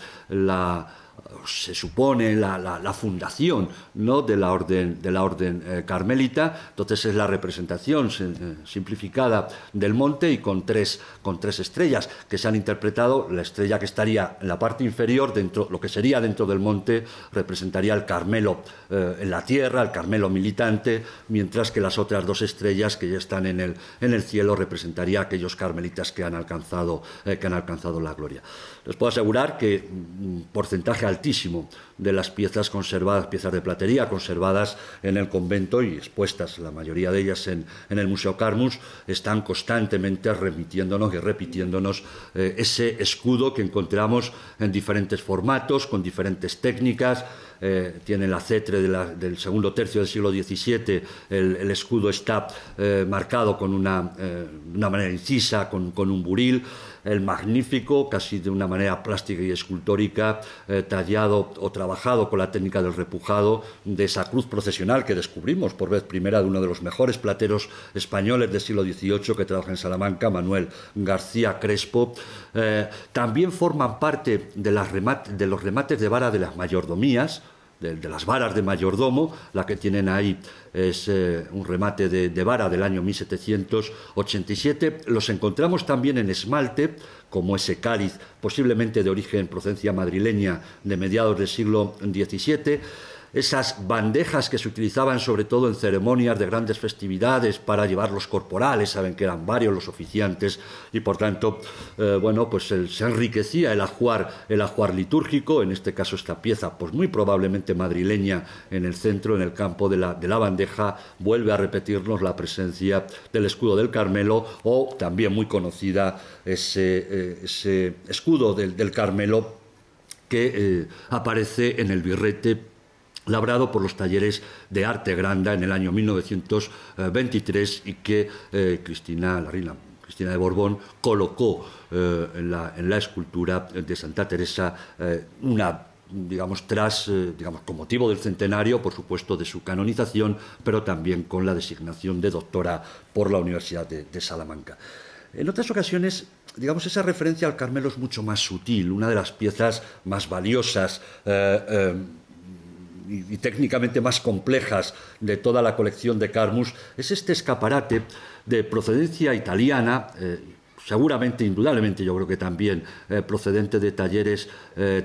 se supone la fundación, ¿no?, de la orden carmelita. Entonces es la representación simplificada del monte y con tres estrellas que se han interpretado. La estrella que estaría en la parte inferior, lo que sería dentro del monte, representaría el Carmelo en la tierra, el Carmelo militante, mientras que las otras dos estrellas que ya están en el cielo representaría a aquellos carmelitas que han alcanzado la gloria. Les puedo asegurar que un porcentaje altísimo de las piezas conservadas, piezas de platería conservadas en el convento y expuestas, la mayoría de ellas en el Museo Carmus, están constantemente remitiéndonos y repitiéndonos ese escudo que encontramos en diferentes formatos, con diferentes técnicas. Tiene la cetre del segundo tercio del siglo XVII. El escudo está marcado con una manera incisa, con un buril. El magnífico, casi de una manera plástica y escultórica, tallado o trabajado con la técnica del repujado, de esa cruz procesional que descubrimos por vez primera de uno de los mejores plateros españoles del siglo XVIII que trabaja en Salamanca, Manuel García Crespo. También forman parte de los remates de vara de las mayordomías, de las varas de mayordomo. La que tienen ahí es un remate de vara del año 1787. Los encontramos también en esmalte, como ese cáliz, posiblemente de origen, procedencia madrileña, de mediados del siglo XVII. Esas bandejas que se utilizaban sobre todo en ceremonias de grandes festividades para llevar los corporales. Saben que eran varios los oficiantes y por tanto se enriquecía el ajuar litúrgico. En este caso esta pieza, pues muy probablemente madrileña, en el centro, en el campo de la bandeja, vuelve a repetirnos la presencia del escudo del Carmelo, o también muy conocida ese escudo del Carmelo que aparece en el birrete labrado por los talleres de Arte Granda en el año 1923 y que la reina Cristina de Borbón colocó en la escultura de Santa Teresa, una digamos, con motivo del centenario, por supuesto, de su canonización, pero también con la designación de doctora por la Universidad de Salamanca. En otras ocasiones, digamos, esa referencia al Carmelo es mucho más sutil. Una de las piezas más valiosas y técnicamente más complejas de toda la colección de Carmus es este escaparate de procedencia italiana, seguramente, indudablemente, yo creo que también procedente de talleres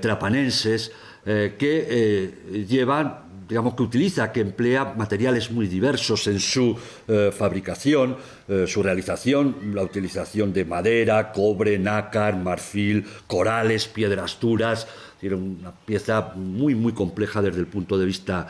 trapanenses, que llevan, digamos, que utiliza, que emplea materiales muy diversos en su fabricación, su realización, la utilización de madera, cobre, nácar, marfil, corales, piedras duras. Era una pieza muy, muy compleja desde el punto de vista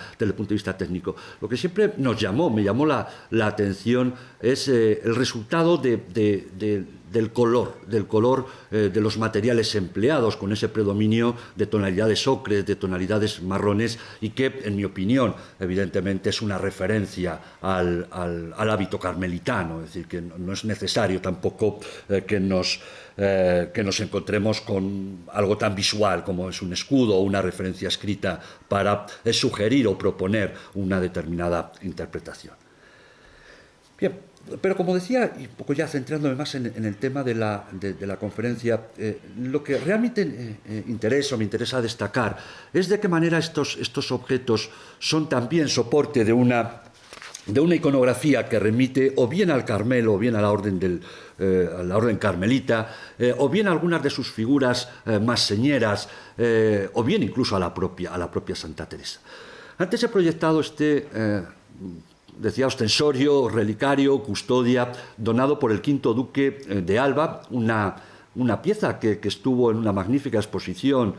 técnico. Lo que siempre me llamó la atención es el resultado del color de los materiales empleados, con ese predominio de tonalidades ocres, de tonalidades marrones, y que, en mi opinión, evidentemente es una referencia al hábito carmelitano. Es decir, que no es necesario tampoco que nos encontremos con algo tan visual como es un escudo o una referencia escrita para sugerir o proponer una determinada interpretación. Bien, pero como decía, y un poco ya centrándome más en el tema de la conferencia, lo que realmente me interesa destacar es de qué manera estos objetos son también soporte de una iconografía que remite o bien al Carmelo o bien a la orden carmelita, o bien a algunas de sus figuras más señeras, o bien incluso a la propia Santa Teresa. Antes he proyectado decía, ostensorio, relicario, custodia, donado por el quinto duque de Alba, una pieza que estuvo en una magnífica exposición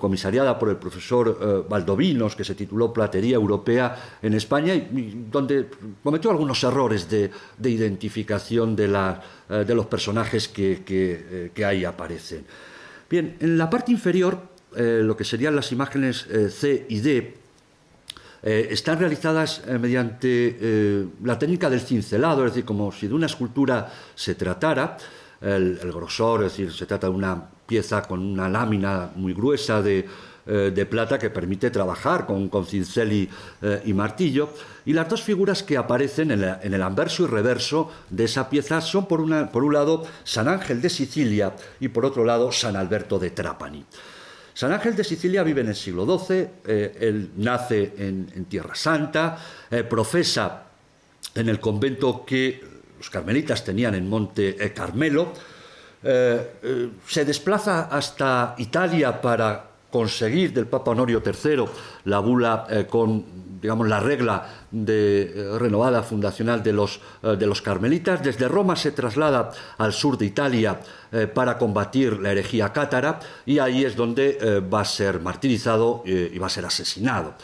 comisariada por el profesor Valdovinos, que se tituló Platería Europea en España, y donde cometió algunos errores de identificación de los personajes que ahí aparecen. Bien, en la parte inferior, lo que serían las imágenes C y D, están realizadas mediante la técnica del cincelado, es decir, como si de una escultura se tratara. El grosor, es decir, se trata de una pieza con una lámina muy gruesa de plata que permite trabajar con cincel y martillo. Y las dos figuras que aparecen en el anverso y reverso de esa pieza son, por un lado, San Ángel de Sicilia y, por otro lado, San Alberto de Trapani. San Ángel de Sicilia vive en el siglo XII, él nace en Tierra Santa, profesa en el convento que los carmelitas tenían en Monte Carmelo, se desplaza hasta Italia para conseguir del Papa Honorio III la bula con, digamos, la regla renovada fundacional de los carmelitas. Desde Roma se traslada al sur de Italia para combatir la herejía cátara, y ahí es donde va a ser martirizado y va a ser asesinado.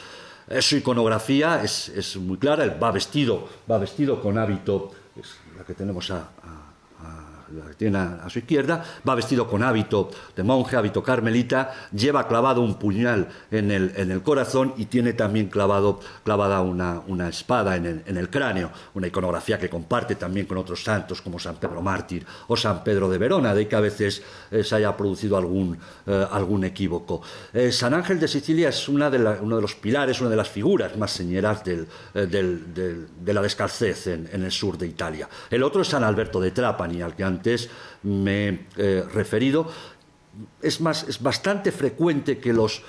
Su iconografía es muy clara. Él va vestido con hábito, es la que tenemos la que tiene a su izquierda, va vestido con hábito de monje, hábito carmelita, lleva clavado un puñal en el corazón y tiene también clavada una espada en el cráneo, una iconografía que comparte también con otros santos como San Pedro Mártir o San Pedro de Verona, de que a veces se haya producido algún equívoco. San Ángel de Sicilia es uno de los pilares, una de las figuras más señeras de la descalcez en el sur de Italia. El otro es San Alberto de Trapani, al que antes me he referido. Es bastante frecuente que los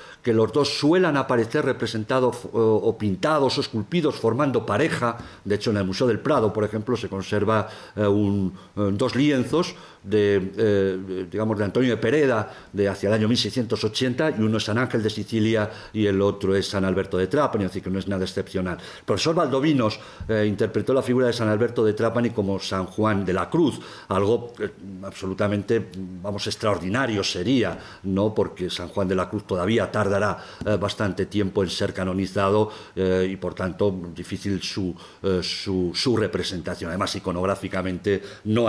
dos suelan aparecer representados o pintados o esculpidos formando pareja. De hecho, en el Museo del Prado, por ejemplo, se conserva dos lienzos de Antonio de Pereda de hacia el año 1680, y uno es San Ángel de Sicilia y el otro es San Alberto de Trapani, así que no es nada excepcional. El profesor Valdovinos interpretó la figura de San Alberto de Trapani como San Juan de la Cruz, algo absolutamente, extraordinario sería, ¿no? Porque San Juan de la Cruz todavía tardará bastante tiempo en ser canonizado y, por tanto, difícil su representación. Además, iconográficamente no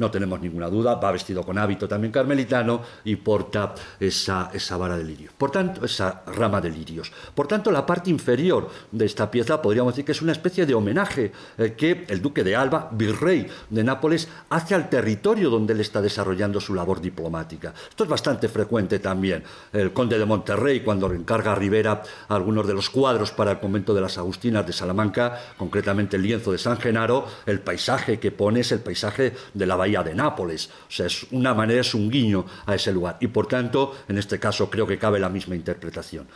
tenemos ninguna duda. Va vestido con hábito también carmelitano y porta esa vara de lirio. Por tanto, esa rama de lirios. Por tanto, la parte inferior de esta pieza podríamos decir que es una especie de homenaje que el duque de Alba, virrey de Nápoles, hace al territorio donde él está desarrollando su labor diplomática. Esto es bastante frecuente también. El conde de Monterrey, cuando encarga a Rivera algunos de los cuadros para el convento de las Agustinas de Salamanca, concretamente el lienzo de San Genaro, el paisaje que pone es el paisaje de la bahía de Nápoles. O sea, es una manera, es un guiño a ese lugar. Y por tanto, en este caso creo que cabe la misma interpretación.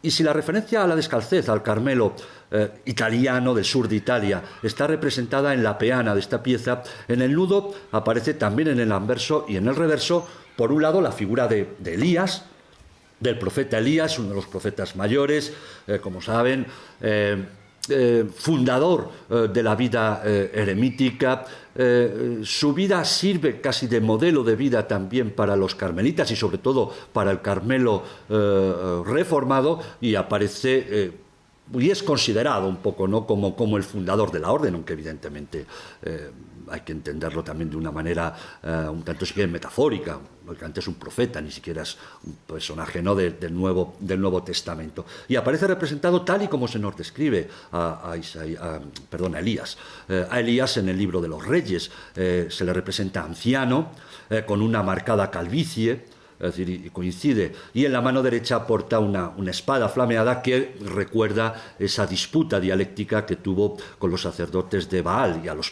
Y si la referencia a la descalcez, al Carmelo italiano del sur de Italia, está representada en la peana de esta pieza, en el nudo aparece también en el anverso y en el reverso, por un lado, la figura de Elías, del profeta Elías, uno de los profetas mayores, como saben, fundador de la vida eremítica. Su vida sirve casi de modelo de vida también para los carmelitas y sobre todo para el Carmelo reformado, y aparece y es considerado un poco, ¿no?, como el fundador de la orden, aunque evidentemente hay que entenderlo también de una manera un tanto siquiera metafórica, porque antes es un profeta, ni siquiera es un personaje, ¿no?, del Nuevo Testamento. Y aparece representado tal y como se nos describe a Elías. A Elías en el libro de los Reyes se le representa anciano, con una marcada calvicie, es decir, y coincide, y en la mano derecha porta una espada flameada que recuerda esa disputa dialéctica que tuvo con los sacerdotes de Baal y a los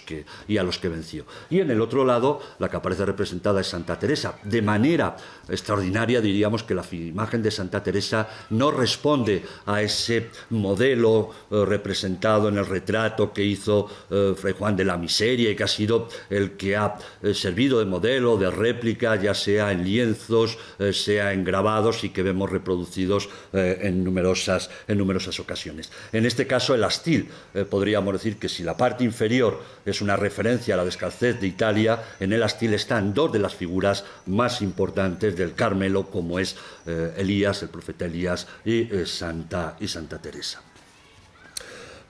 que venció. Y en el otro lado, la que aparece representada es Santa Teresa. De manera extraordinaria diríamos que la imagen de Santa Teresa no responde a ese modelo representado en el retrato que hizo Fray Juan de la Miseria, y que ha sido el que ha servido de modelo, de réplica, ya sea en lienzos, sea en grabados, y que vemos reproducidos en numerosas ocasiones. En este caso, el astil, podríamos decir que si la parte inferior es una referencia a la descalcez de Italia, en el astil están dos de las figuras más importantes del Carmelo, como es Elías, el profeta Elías, y Santa Teresa.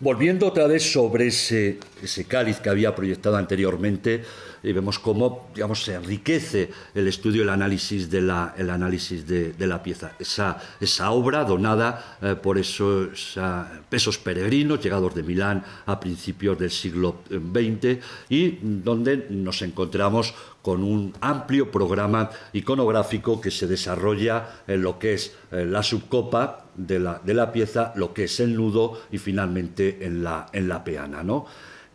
Volviendo otra vez sobre ese cáliz que había proyectado anteriormente, y vemos cómo, digamos, se enriquece el estudio, el análisis de la pieza. Esa obra donada por esos pesos peregrinos llegados de Milán a principios del siglo XX, y donde nos encontramos con un amplio programa iconográfico que se desarrolla en lo que es la subcopa de la pieza, lo que es el nudo y finalmente en la peana, ¿no?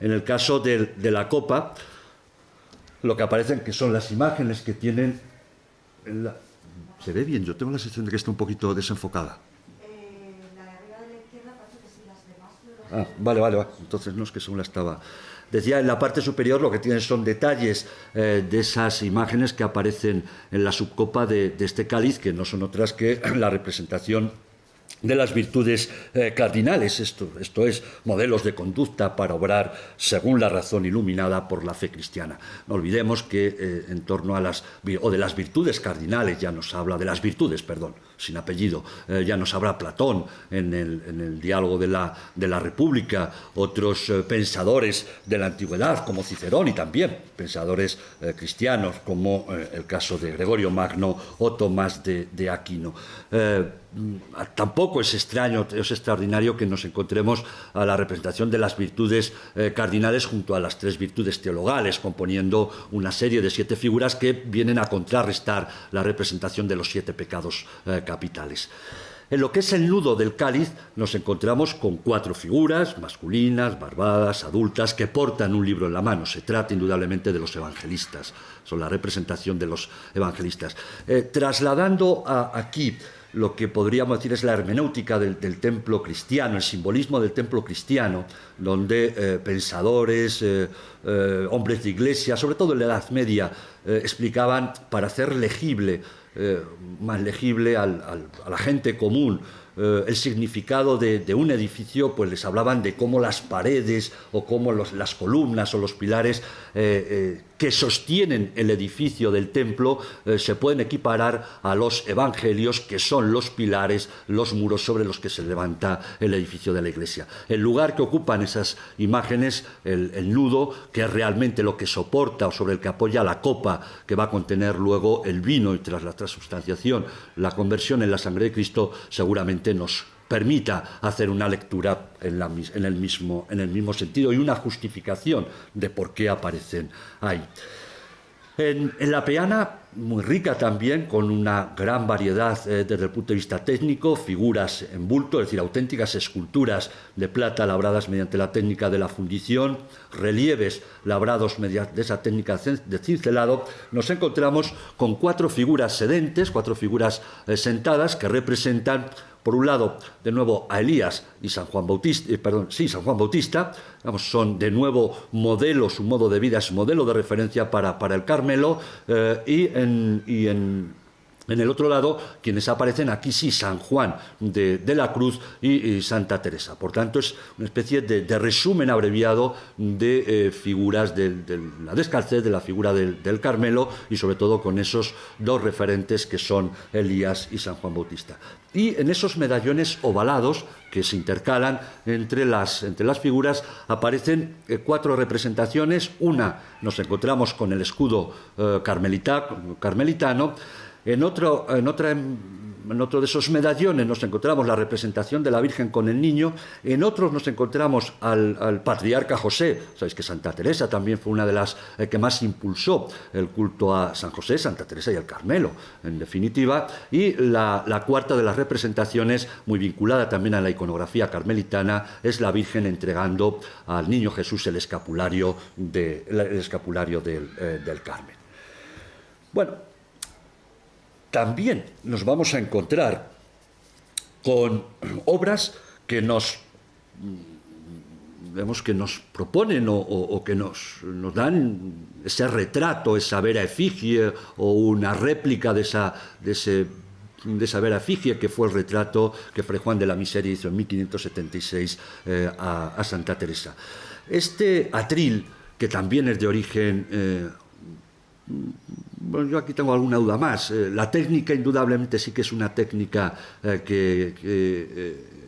En el caso de la copa, lo que aparecen que son las imágenes que tienen... ¿Se ve bien? Yo tengo la sensación de que está un poquito desenfocada. La de arriba de la izquierda parece que sí, las demás... Vale. Entonces no es que según la estaba... Decía, en la parte superior lo que tienen son detalles de esas imágenes que aparecen en la subcopa de este cáliz, que no son otras que la representación de las virtudes cardinales, esto es, modelos de conducta para obrar según la razón iluminada por la fe cristiana. No olvidemos que en torno a de las virtudes cardinales ya nos habla, de las virtudes, perdón, sin apellido, ya nos habla Platón en el diálogo de la República, otros pensadores de la antigüedad como Cicerón, y también pensadores cristianos como el caso de Gregorio Magno o Tomás de Aquino. Tampoco es extraño, es extraordinario que nos encontremos a la representación de las virtudes cardinales junto a las tres virtudes teologales, componiendo una serie de 7 figuras que vienen a contrarrestar la representación de los 7 pecados capitales. En lo que es el nudo del cáliz nos encontramos con 4 figuras, masculinas, barbadas, adultas, que portan un libro en la mano. Se trata indudablemente de los evangelistas, son la representación de los evangelistas. Trasladando aquí lo que podríamos decir es la hermenéutica del templo cristiano, el simbolismo del templo cristiano, donde pensadores, hombres de iglesia, sobre todo en la Edad Media, explicaban para hacer legible, más legible a la gente común, el significado de un edificio, pues les hablaban de cómo las paredes o cómo las columnas o los pilares que sostienen el edificio del templo se pueden equiparar a los evangelios, que son los pilares, los muros sobre los que se levanta el edificio de la iglesia. El lugar que ocupan esas imágenes, el nudo, que es realmente lo que soporta o sobre el que apoya la copa que va a contener luego el vino, y tras la transubstanciación, la conversión en la sangre de Cristo, seguramente nos permita hacer una lectura en el mismo sentido y una justificación de por qué aparecen ahí. En la peana, muy rica también, con una gran variedad desde el punto de vista técnico, figuras en bulto, es decir, auténticas esculturas de plata labradas mediante la técnica de la fundición, relieves labrados mediante esa técnica de cincelado. Nos encontramos con 4 figuras sedentes, 4 figuras sentadas, que representan, por un lado, de nuevo a Elías y San Juan Bautista, digamos, son de nuevo modelos, un modo de vida, es modelo de referencia para el Carmelo, y en el otro lado, quienes aparecen aquí sí, San Juan de la Cruz y Santa Teresa. Por tanto, es una especie de resumen abreviado de figuras de la descalcez, de la figura del Carmelo, y sobre todo con esos 2 referentes que son Elías y San Juan Bautista. Y en esos medallones ovalados que se intercalan entre las figuras aparecen 4 representaciones. Una nos encontramos con el escudo carmelitano. En otro de esos medallones nos encontramos la representación de la Virgen con el Niño. En otros nos encontramos al patriarca José. Sabéis que Santa Teresa también fue una de las que más impulsó el culto a San José, Santa Teresa y al Carmelo, en definitiva. Y la cuarta de las representaciones, muy vinculada también a la iconografía carmelitana, es la Virgen entregando al Niño Jesús el escapulario del Carmen. Bueno, también nos vamos a encontrar con obras que nos proponen o que nos dan ese retrato, esa vera efigie o una réplica de esa vera efigie, que fue el retrato que Fray Juan de la Miseria hizo en 1576 a Santa Teresa. Este atril, que también es de origen... Bueno, yo aquí tengo alguna duda más. La técnica indudablemente sí que es una técnica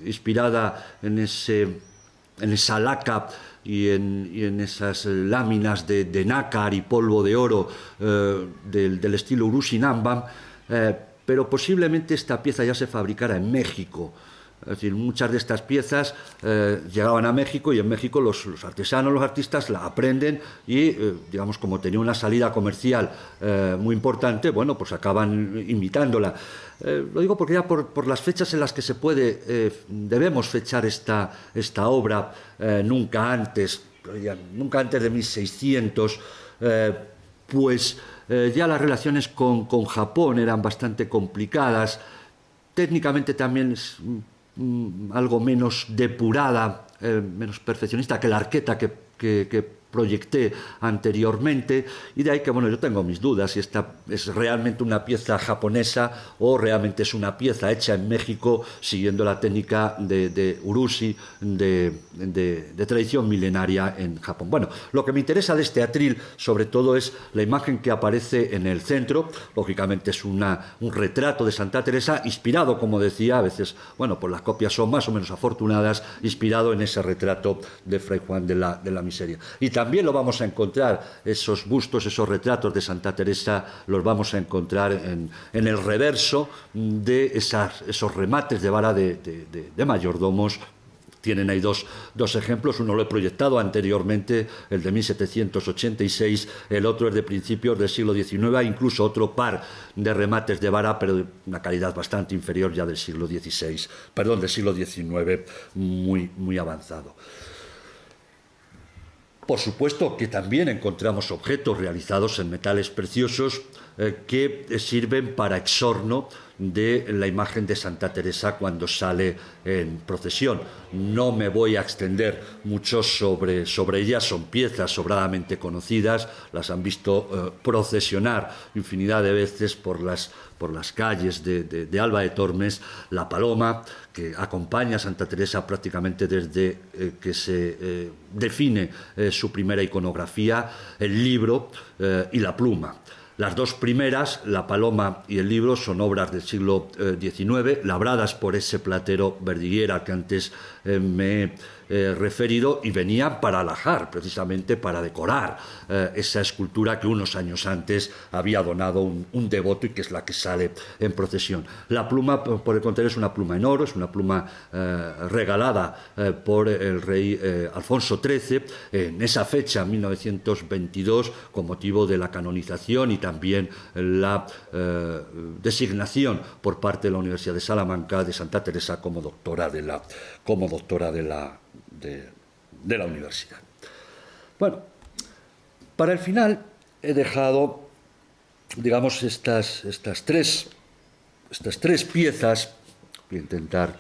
inspirada en esa laca y en esas láminas de nácar y polvo de oro del estilo Urushi Nambam, pero posiblemente esta pieza ya se fabricara en México. Es decir, muchas de estas piezas llegaban a México, y en México los artesanos, los artistas la aprenden y, digamos, como tenía una salida comercial muy importante, bueno, pues acaban imitándola. Lo digo porque ya por las fechas en las que debemos fechar esta obra, nunca antes de 1600, pues ya las relaciones con Japón eran bastante complicadas. Técnicamente también es algo menos depurada, menos perfeccionista que la arqueta que proyecté anteriormente, y de ahí que, bueno, yo tengo mis dudas si esta es realmente una pieza japonesa o realmente es una pieza hecha en México siguiendo la técnica de Urushi, de tradición milenaria en Japón. Bueno, lo que me interesa de este atril sobre todo es la imagen que aparece en el centro. Lógicamente es un retrato de Santa Teresa inspirado, como decía, a veces, bueno, pues las copias son más o menos afortunadas, inspirado en ese retrato de Fray Juan de la Miseria. Y también lo vamos a encontrar, esos bustos, esos retratos de Santa Teresa, los vamos a encontrar en el reverso de esos remates de vara de mayordomos. Tienen ahí dos ejemplos, uno lo he proyectado anteriormente, el de 1786, el otro es de principios del siglo XIX, incluso otro par de remates de vara, pero de una calidad bastante inferior, ya del siglo XIX, muy avanzado. Por supuesto que también encontramos objetos realizados en metales preciosos que sirven para exorno de la imagen de Santa Teresa cuando sale en procesión. No me voy a extender mucho sobre ellas, son piezas sobradamente conocidas, las han visto procesionar infinidad de veces por las calles de Alba de Tormes, la paloma, que acompaña a Santa Teresa prácticamente desde que se define su primera iconografía, el libro y la pluma. Las dos primeras, la paloma y el libro, son obras del siglo XIX, labradas por ese platero Verdiguera que antes me referido, y venían para alajar, precisamente para decorar esa escultura que unos años antes había donado un devoto y que es la que sale en procesión. La pluma, por el contrario, es una pluma en oro, es una pluma regalada por el rey Alfonso XIII en esa fecha, 1922, con motivo de la canonización y también la designación por parte de la Universidad de Salamanca de Santa Teresa como doctora de la universidad. Bueno, para el final he dejado, digamos, estas tres piezas, voy a intentar,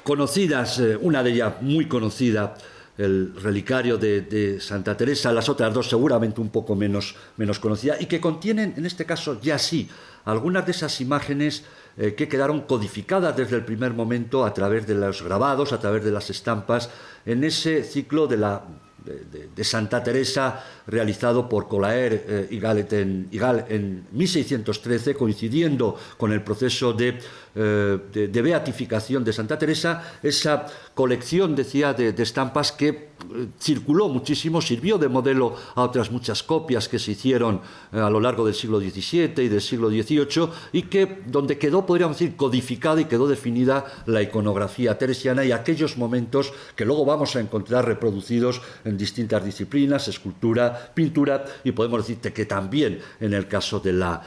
conocidas, una de ellas muy conocida, el relicario de Santa Teresa, las otras dos seguramente un poco menos conocidas, y que contienen, en este caso ya sí, algunas de esas imágenes que quedaron codificadas desde el primer momento a través de los grabados, a través de las estampas, en ese ciclo de Santa Teresa realizado por Colaer y Gal en 1613, coincidiendo con el proceso de beatificación de Santa Teresa. Esa colección, decía, de estampas que circuló muchísimo, sirvió de modelo a otras muchas copias que se hicieron a lo largo del siglo XVII y del siglo XVIII, y que donde quedó, podríamos decir, codificada y quedó definida la iconografía teresiana y aquellos momentos que luego vamos a encontrar reproducidos en distintas disciplinas, escultura, pintura, y podemos decirte que también en el caso de la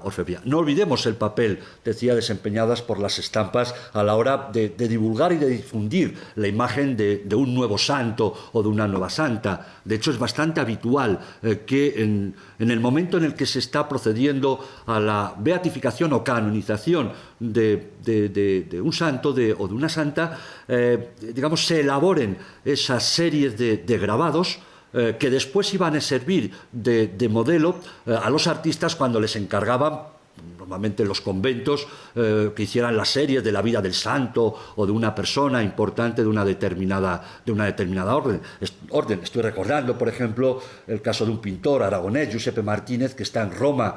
orfebrería. No olvidemos el papel, decía, desempeñadas por las estampas a la hora de divulgar y de difundir la imagen de un nuevo santo o de una nueva santa. De hecho, es bastante habitual que en el momento en el que se está procediendo a la beatificación o canonización de un santo o de una santa, digamos, se elaboren esas series de grabados que después iban a servir de modelo a los artistas cuando les encargaban, normalmente en los conventos, que hicieran las series de la vida del santo o de una persona importante de una determinada orden. Estoy recordando, por ejemplo, el caso de un pintor aragonés, Giuseppe Martínez, que está en Roma,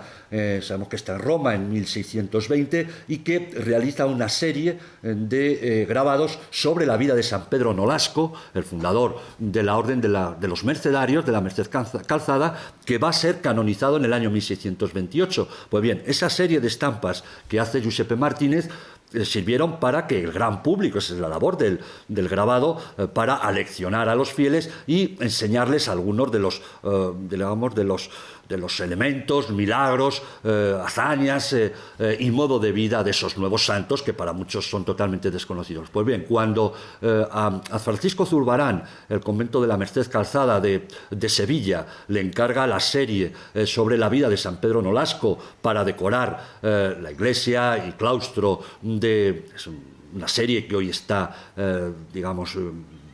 sabemos que está en Roma en 1620, y que realiza una serie de grabados sobre la vida de San Pedro Nolasco, el fundador de la Orden de los Mercedarios, de la Merced Calzada, que va a ser canonizado en el año 1628. Pues bien, esa serie de estampas que hace Giuseppe Martínez sirvieron para que el gran público, esa es la labor del grabado, para aleccionar a los fieles y enseñarles algunos de los elementos, milagros, hazañas y modo de vida de esos nuevos santos que para muchos son totalmente desconocidos. Pues bien, cuando a Francisco Zurbarán, el convento de la Merced Calzada de Sevilla, le encarga la serie sobre la vida de San Pedro Nolasco para decorar la iglesia y claustro es una serie que hoy está, digamos,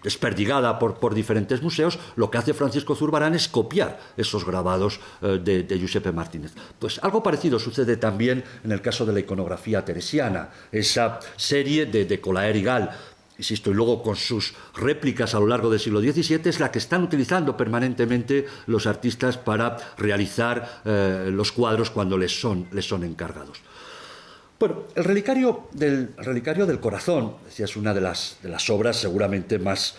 desperdigada por diferentes museos, lo que hace Francisco Zurbarán es copiar esos grabados de Giuseppe Martínez. Pues algo parecido sucede también en el caso de la iconografía teresiana, esa serie de Colaer y Gal, insisto, y luego con sus réplicas a lo largo del siglo XVII, es la que están utilizando permanentemente los artistas para realizar los cuadros cuando les son encargados. Bueno, el relicario del corazón, decía, es una de las obras seguramente más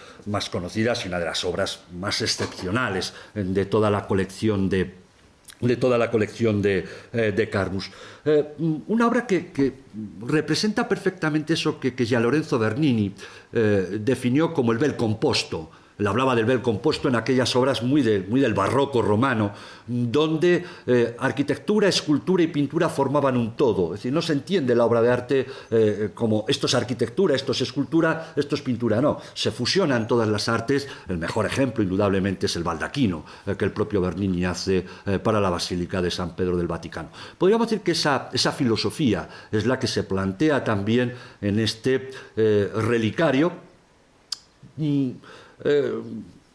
conocidas y una de las obras más excepcionales de toda la colección de Carmus. Una obra que representa perfectamente eso que Gian Lorenzo Bernini definió como el bel composto. Él hablaba del bel composto en aquellas obras muy del barroco romano, donde arquitectura, escultura y pintura formaban un todo. Es decir, no se entiende la obra de arte como esto es arquitectura, esto es escultura, esto es pintura. No, se fusionan todas las artes. El mejor ejemplo, indudablemente, es el baldaquino que el propio Bernini hace para la Basílica de San Pedro del Vaticano. Podríamos decir que esa filosofía es la que se plantea también en este relicario,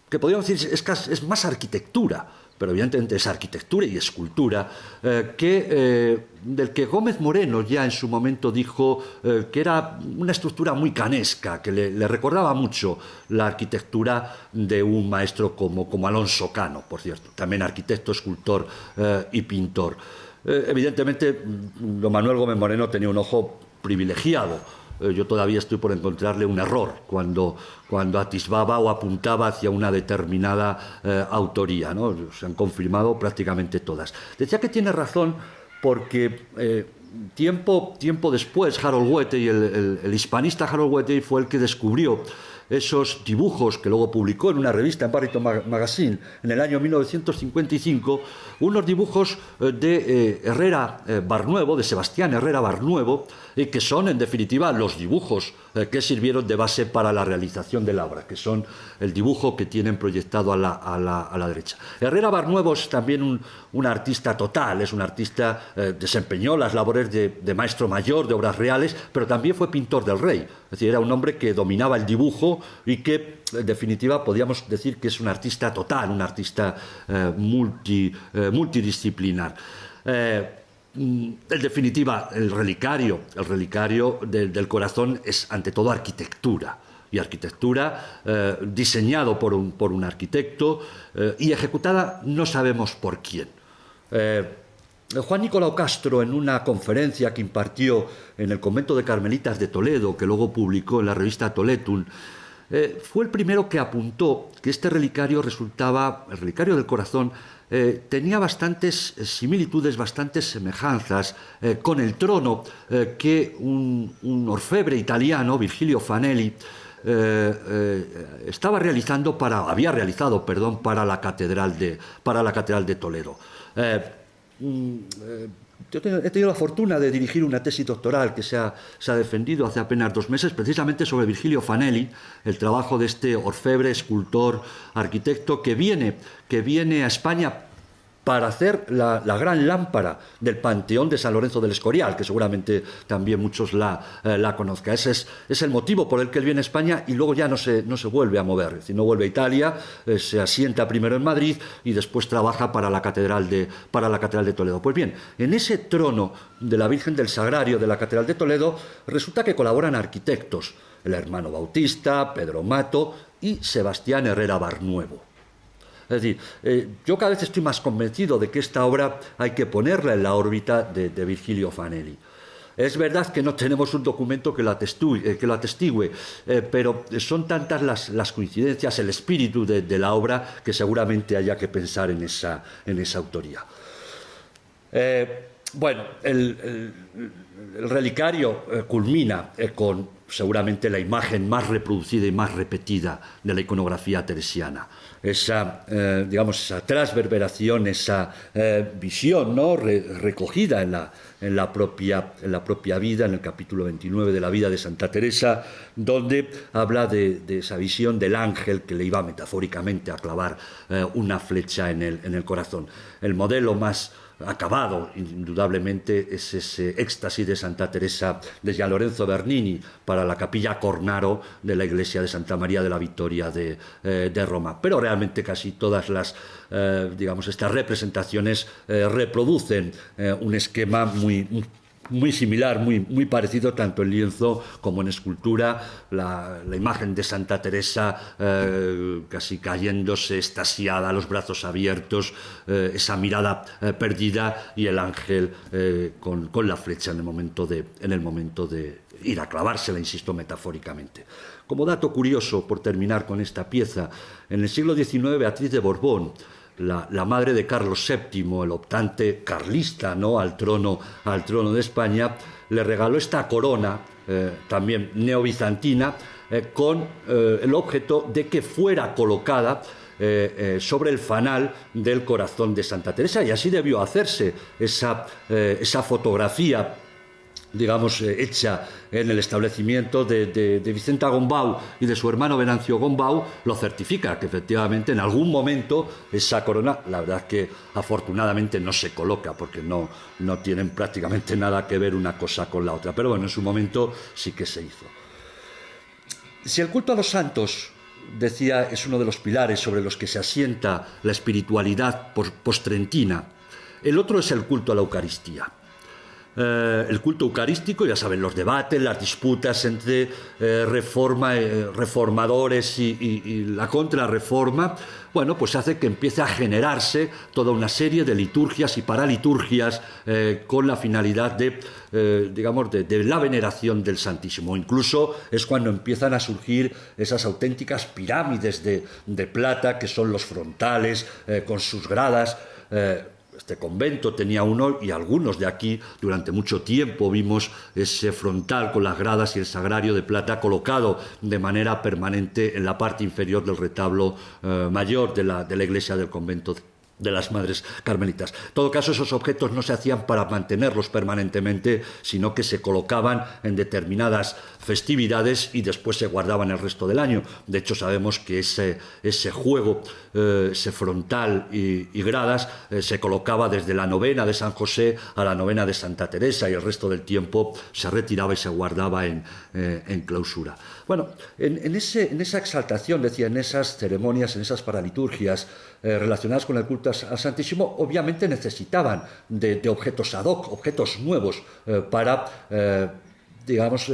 que podríamos decir es más arquitectura, pero evidentemente es arquitectura y escultura, del que Gómez Moreno ya en su momento dijo que era una estructura muy canesca, que le recordaba mucho la arquitectura de un maestro como Alonso Cano, por cierto, también arquitecto, escultor y pintor. Evidentemente, don Manuel Gómez Moreno tenía un ojo privilegiado yo todavía estoy por encontrarle un error cuando atisbaba o apuntaba hacia una determinada autoría, ¿no? Se han confirmado prácticamente todas. Decía que tiene razón porque tiempo después Harold Wetey, el hispanista Harold Wetey, fue el que descubrió esos dibujos que luego publicó en una revista, en Barrington Magazine, en el año 1955, unos dibujos de Herrera Barnuevo, de Sebastián Herrera Barnuevo, que son, en definitiva, los dibujos que sirvieron de base para la realización de la obra, que son el dibujo que tienen proyectado a la derecha. Herrera Barnuevo es también un artista total, es un artista, desempeñó las labores de maestro mayor de obras reales, pero también fue pintor del rey. Es decir, era un hombre que dominaba el dibujo y que, en definitiva, podríamos decir que es un artista total, un artista multidisciplinar. En definitiva, el relicario del corazón es, ante todo, arquitectura. Y arquitectura diseñado por un arquitecto y ejecutada no sabemos por quién. Juan Nicolau Castro, en una conferencia que impartió en el convento de Carmelitas de Toledo, que luego publicó en la revista Toletum, fue el primero que apuntó que este relicario el relicario del corazón, tenía bastantes similitudes, bastantes semejanzas con el trono que un orfebre italiano, Virgilio Fanelli, había realizado para la catedral de Toledo. Yo he tenido la fortuna de dirigir una tesis doctoral que se ha defendido hace apenas 2 meses, precisamente sobre Virgilio Fanelli, el trabajo de este orfebre, escultor, arquitecto que viene a España para hacer la gran lámpara del Panteón de San Lorenzo del Escorial, que seguramente también muchos la conozcan. Ese es el motivo por el que él viene a España y luego ya no se vuelve a mover. Es decir, no vuelve a Italia, se asienta primero en Madrid y después trabaja para la Catedral de Toledo. Pues bien, en ese trono de la Virgen del Sagrario de la Catedral de Toledo resulta que colaboran arquitectos, el hermano Bautista, Pedro Mato y Sebastián Herrera Barnuevo. Es decir, yo cada vez estoy más convencido de que esta obra hay que ponerla en la órbita de Virgilio Fanelli. Es verdad que no tenemos un documento que lo atestigue, pero son tantas las coincidencias, el espíritu de la obra, que seguramente haya que pensar en esa autoría. Bueno, el relicario culmina con seguramente la imagen más reproducida y más repetida de la iconografía teresiana. Esa transverberación, esa visión, ¿no?, recogida en la propia vida, en el capítulo 29 de la vida de Santa Teresa, donde habla de esa visión del ángel que le iba metafóricamente a clavar una flecha en el corazón. El modelo más acabado, indudablemente, es ese éxtasis de Santa Teresa de Gian Lorenzo Bernini para la capilla Cornaro de la iglesia de Santa María de la Victoria de Roma. Pero realmente casi todas estas representaciones reproducen un esquema muy similar, muy parecido, tanto en lienzo como en escultura. La imagen de Santa Teresa casi cayéndose, extasiada, los brazos abiertos, esa mirada perdida, y el ángel con la flecha en el momento de ir a clavársela, insisto, metafóricamente. Como dato curioso, por terminar con esta pieza, en el siglo XIX Beatriz de Borbón, la madre de Carlos VII, el optante carlista, ¿no?, al trono de España, le regaló esta corona, también neobizantina, con el objeto de que fuera colocada sobre el fanal del corazón de Santa Teresa, y así debió hacerse. Esa fotografía, hecha en el establecimiento de Vicenta Gombau y de su hermano Venancio Gombau, lo certifica, que efectivamente en algún momento esa corona, la verdad es que afortunadamente no se coloca, porque no tienen prácticamente nada que ver una cosa con la otra, pero bueno, en su momento sí que se hizo. Si el culto a los santos, decía, es uno de los pilares sobre los que se asienta la espiritualidad postrentina, el otro es el culto a la Eucaristía. el culto eucarístico, ya saben, los debates, las disputas entre reformadores y la contrarreforma, bueno, pues hace que empiece a generarse toda una serie de liturgias y paraliturgias con la finalidad de, digamos, de la veneración del Santísimo. Incluso es cuando empiezan a surgir esas auténticas pirámides de plata, que son los frontales, con sus gradas. Este convento tenía uno, y algunos de aquí durante mucho tiempo vimos ese frontal con las gradas y el sagrario de plata colocado de manera permanente en la parte inferior del retablo mayor de la iglesia del convento de las Madres Carmelitas. En todo caso, esos objetos no se hacían para mantenerlos permanentemente, sino que se colocaban en determinadas festividades y después se guardaban el resto del año. De hecho, sabemos que ese juego, ese frontal y gradas, se colocaba desde la novena de San José a la novena de Santa Teresa, y el resto del tiempo se retiraba y se guardaba en clausura. Bueno, en esa exaltación, decía, en esas ceremonias, en esas paraliturgias relacionadas con el culto al Santísimo, obviamente necesitaban de objetos ad hoc, objetos nuevos para, digamos,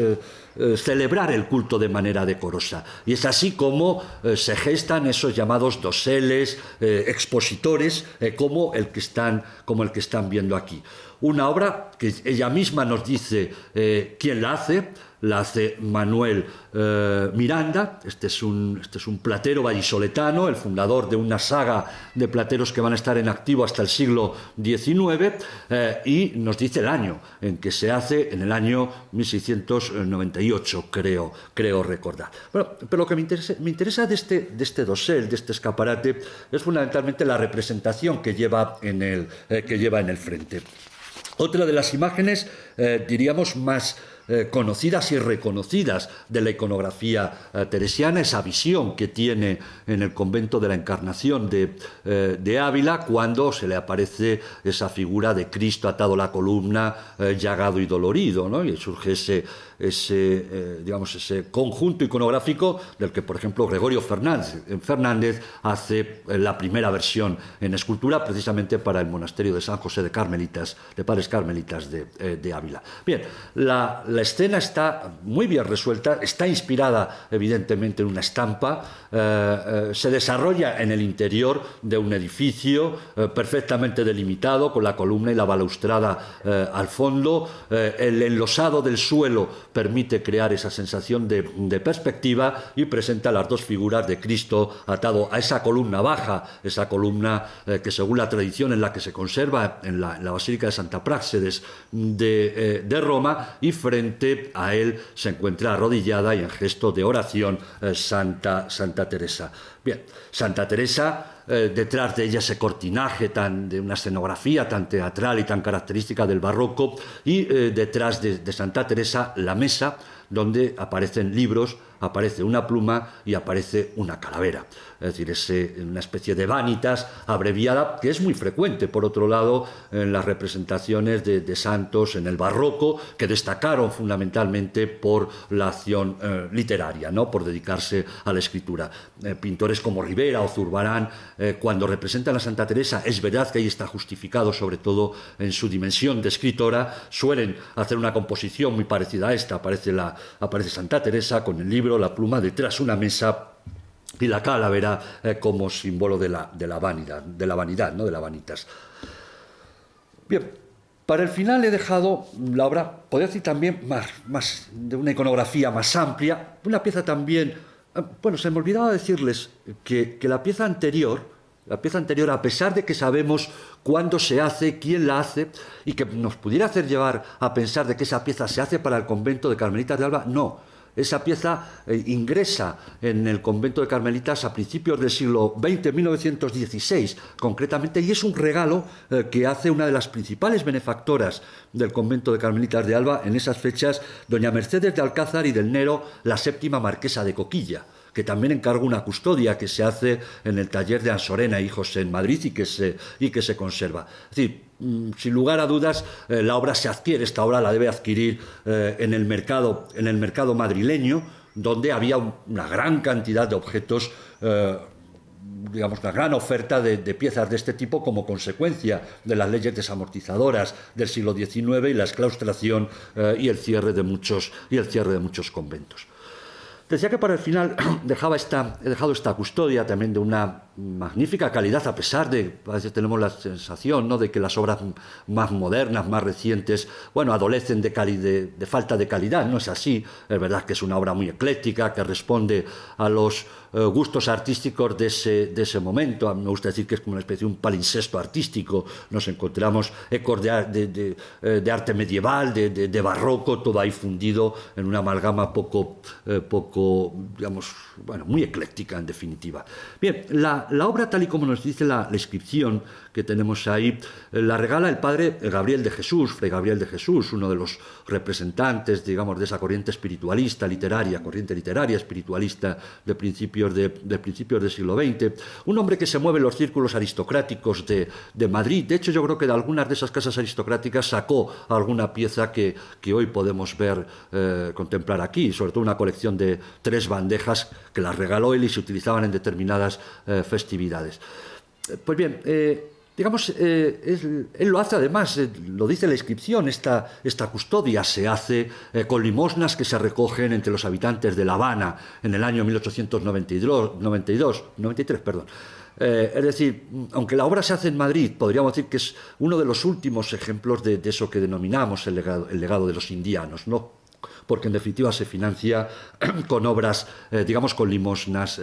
celebrar el culto de manera decorosa. Y es así como se gestan esos llamados doseles, expositores, como el que están viendo aquí. Una obra que ella misma nos dice quién la hace Manuel Miranda. Este es un platero vallisoletano, el fundador de una saga de plateros que van a estar en activo hasta el siglo XIX, y nos dice el año en que se hace, en el año 1698, creo recordar. Bueno, pero lo que me interesa de este dosel, de este escaparate, es fundamentalmente la representación que lleva en el frente. Otra de las imágenes, diríamos, más conocidas y reconocidas de la iconografía teresiana, esa visión que tiene en el convento de la Encarnación de Ávila, cuando se le aparece esa figura de Cristo atado a la columna, llagado y dolorido, ¿no? Y surge ese conjunto iconográfico del que, por ejemplo, Gregorio Fernández hace la primera versión en escultura, precisamente para el monasterio de San José de Padres Carmelitas de Ávila. Bien, la escena está muy bien resuelta, está inspirada evidentemente en una estampa, se desarrolla en el interior de un edificio perfectamente delimitado, con la columna y la balaustrada al fondo. El enlosado del suelo permite crear esa sensación de perspectiva, y presenta las dos figuras de Cristo atado a esa columna baja, esa columna que, según la tradición, en la que se conserva en la Basílica de Santa Práxedes de Roma, y frente a él se encuentra arrodillada y en gesto de oración Santa Teresa. Bien, Santa Teresa, detrás de ella ese cortinaje de una escenografía tan teatral y tan característica del barroco, y detrás de Santa Teresa la mesa donde aparecen libros, aparece una pluma y aparece una calavera. Es decir, es una especie de vanitas abreviada, que es muy frecuente, por otro lado, en las representaciones de santos en el barroco, que destacaron fundamentalmente por la acción literaria, ¿no? Por dedicarse a la escritura. Pintores como Rivera o Zurbarán, cuando representan a Santa Teresa, es verdad que ahí está justificado, sobre todo en su dimensión de escritora, suelen hacer una composición muy parecida a esta. Aparece Santa Teresa con el libro, la pluma, detrás una mesa, y la calavera como símbolo de la vanidad, ¿no? De la vanitas. Bien, para el final he dejado la obra, podría decir también, más de una iconografía más amplia, una pieza también. Bueno, se me olvidaba decirles que la pieza anterior, a pesar de que sabemos cuándo se hace, quién la hace, y que nos pudiera hacer llevar a pensar de que esa pieza se hace para el convento de Carmelitas de Alba, no. Esa pieza ingresa en el convento de Carmelitas a principios del siglo XX, 1916 concretamente, y es un regalo que hace una de las principales benefactoras del convento de Carmelitas de Alba en esas fechas, doña Mercedes de Alcázar y del Nero, la séptima marquesa de Coquilla, que también encarga una custodia que se hace en el taller de Ansorena Hijos en Madrid y que se conserva. Es decir, sin lugar a dudas, la obra se adquiere, esta obra la debe adquirir en el mercado madrileño, donde había una gran cantidad de objetos digamos, una gran oferta de piezas de este tipo como consecuencia de las leyes desamortizadoras del siglo XIX y la exclaustración y el cierre de muchos conventos. Decía que para el final he dejado esta custodia también de una magnífica calidad, a pesar de, a veces tenemos la sensación, ¿no?, de que las obras más modernas, más recientes, bueno, adolecen de falta de calidad. No es así. Es verdad que es una obra muy ecléctica, que responde a los gustos artísticos de ese momento. A mí me gusta decir que es como una especie de un palimpsesto artístico. Nos encontramos ecos de arte medieval, de barroco, todo ahí fundido en una amalgama poco, digamos, bueno, muy ecléctica en definitiva. Bien, la obra, tal y como nos dice la inscripción que tenemos ahí, la regala el padre Gabriel de Jesús, Fray Gabriel de Jesús, uno de los representantes, digamos, de esa corriente espiritualista literaria, espiritualista de principios del siglo XX, un hombre que se mueve en los círculos aristocráticos de Madrid. De hecho, yo creo que de algunas de esas casas aristocráticas sacó alguna pieza que hoy podemos ver, contemplar aquí, sobre todo una colección de 3 bandejas que las regaló él y se utilizaban en determinadas festividades. Pues bien, digamos, él lo hace además, lo dice la inscripción, esta custodia se hace con limosnas que se recogen entre los habitantes de La Habana en el año 1893, perdón. Es decir, aunque la obra se hace en Madrid, podríamos decir que es uno de los últimos ejemplos de eso que denominamos el legado de los indianos, ¿no? Porque en definitiva se financia con obras, digamos, con limosnas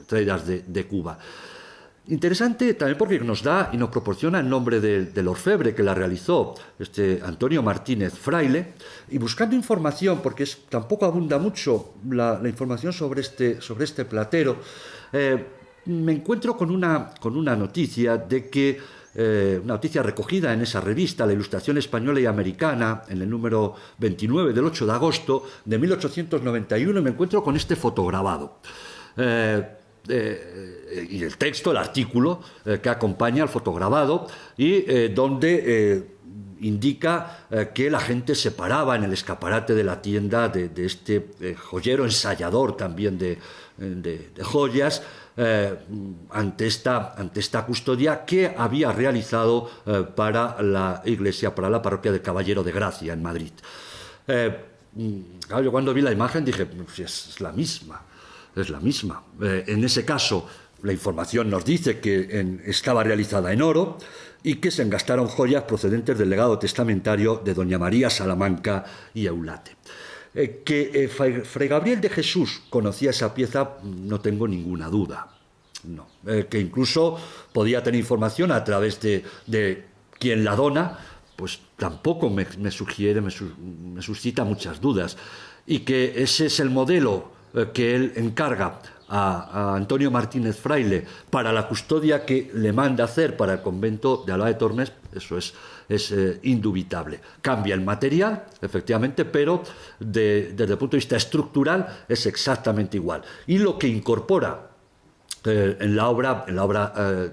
traídas de Cuba. Interesante también porque nos da y nos proporciona el nombre del orfebre que la realizó, Antonio Martínez Fraile, y buscando información, porque tampoco abunda mucho la información sobre este platero, me encuentro con una noticia de que una noticia recogida en esa revista, La Ilustración Española y Americana, en el número 29 del 8 de agosto de 1891, y me encuentro con este fotograbado. Y el texto, el artículo que acompaña al fotograbado y donde indica que la gente se paraba en el escaparate de la tienda de este joyero ensayador también de joyas, ante esta custodia que había realizado para la iglesia, para la parroquia de Caballero de Gracia en Madrid. Claro, yo cuando vi la imagen dije, pues es la misma. Es la misma. En ese caso, la información nos dice que estaba realizada en oro y que se engastaron joyas procedentes del legado testamentario de doña María Salamanca y Eulate. Que Fray Gabriel de Jesús conocía esa pieza, no tengo ninguna duda. No. Que incluso podía tener información a través de quien la dona, pues tampoco me suscita muchas dudas. Y que ese es el modelo que él encarga a Antonio Martínez Fraile para la custodia que le manda hacer para el convento de Alcalá de Tormes, eso es indubitable. Cambia el material, efectivamente, pero desde el punto de vista estructural es exactamente igual. Y lo que incorpora en la obra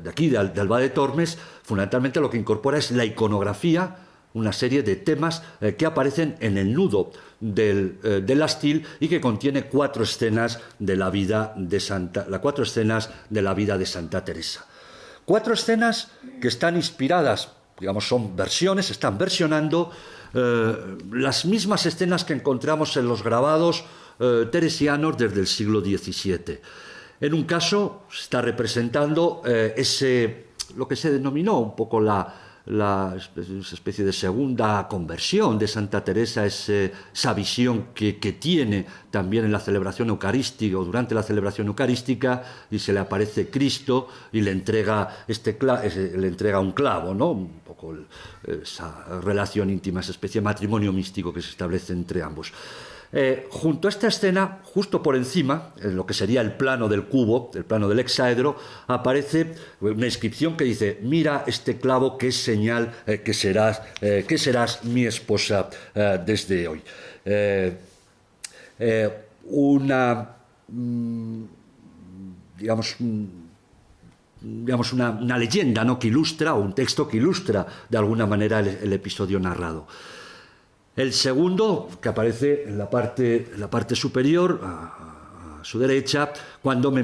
de aquí, de Alcalá de Tormes, fundamentalmente lo que incorpora es la iconografía, una serie de temas que aparecen en el nudo del astil y que contiene 4 escenas de la vida de Santa Teresa. 4 escenas que están inspiradas, digamos, son versiones, están versionando las mismas escenas que encontramos en los grabados teresianos desde el siglo XVII. En un caso está representando lo que se denominó un poco la especie de segunda conversión de Santa Teresa, esa visión que tiene también en la celebración eucarística o durante la celebración eucarística, y se le aparece Cristo y le entrega un clavo, ¿no? Un poco esa relación íntima, esa especie de matrimonio místico que se establece entre ambos. Junto a esta escena, justo por encima, en lo que sería el plano del cubo, el plano del hexaedro, aparece una inscripción que dice: mira este clavo que es señal que serás mi esposa desde hoy. Una leyenda, ¿no?, que ilustra, o un texto que ilustra de alguna manera el episodio narrado. El segundo, que aparece en la parte superior, a su derecha, cuando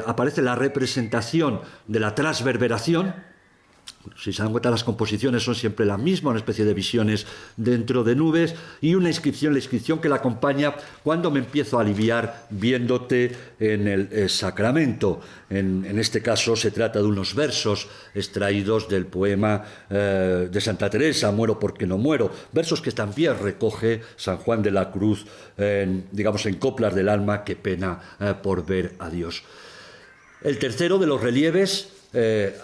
aparece la representación de la transverberación. Si se dan cuenta, las composiciones son siempre la misma, una especie de visiones dentro de nubes, y una inscripción, la inscripción que la acompaña cuando me empiezo a aliviar viéndote en el sacramento. En este caso se trata de unos versos extraídos del poema de Santa Teresa, Muero porque no muero, versos que también recoge San Juan de la Cruz, digamos, en Coplas del alma, qué pena por ver a Dios. El tercero de los relieves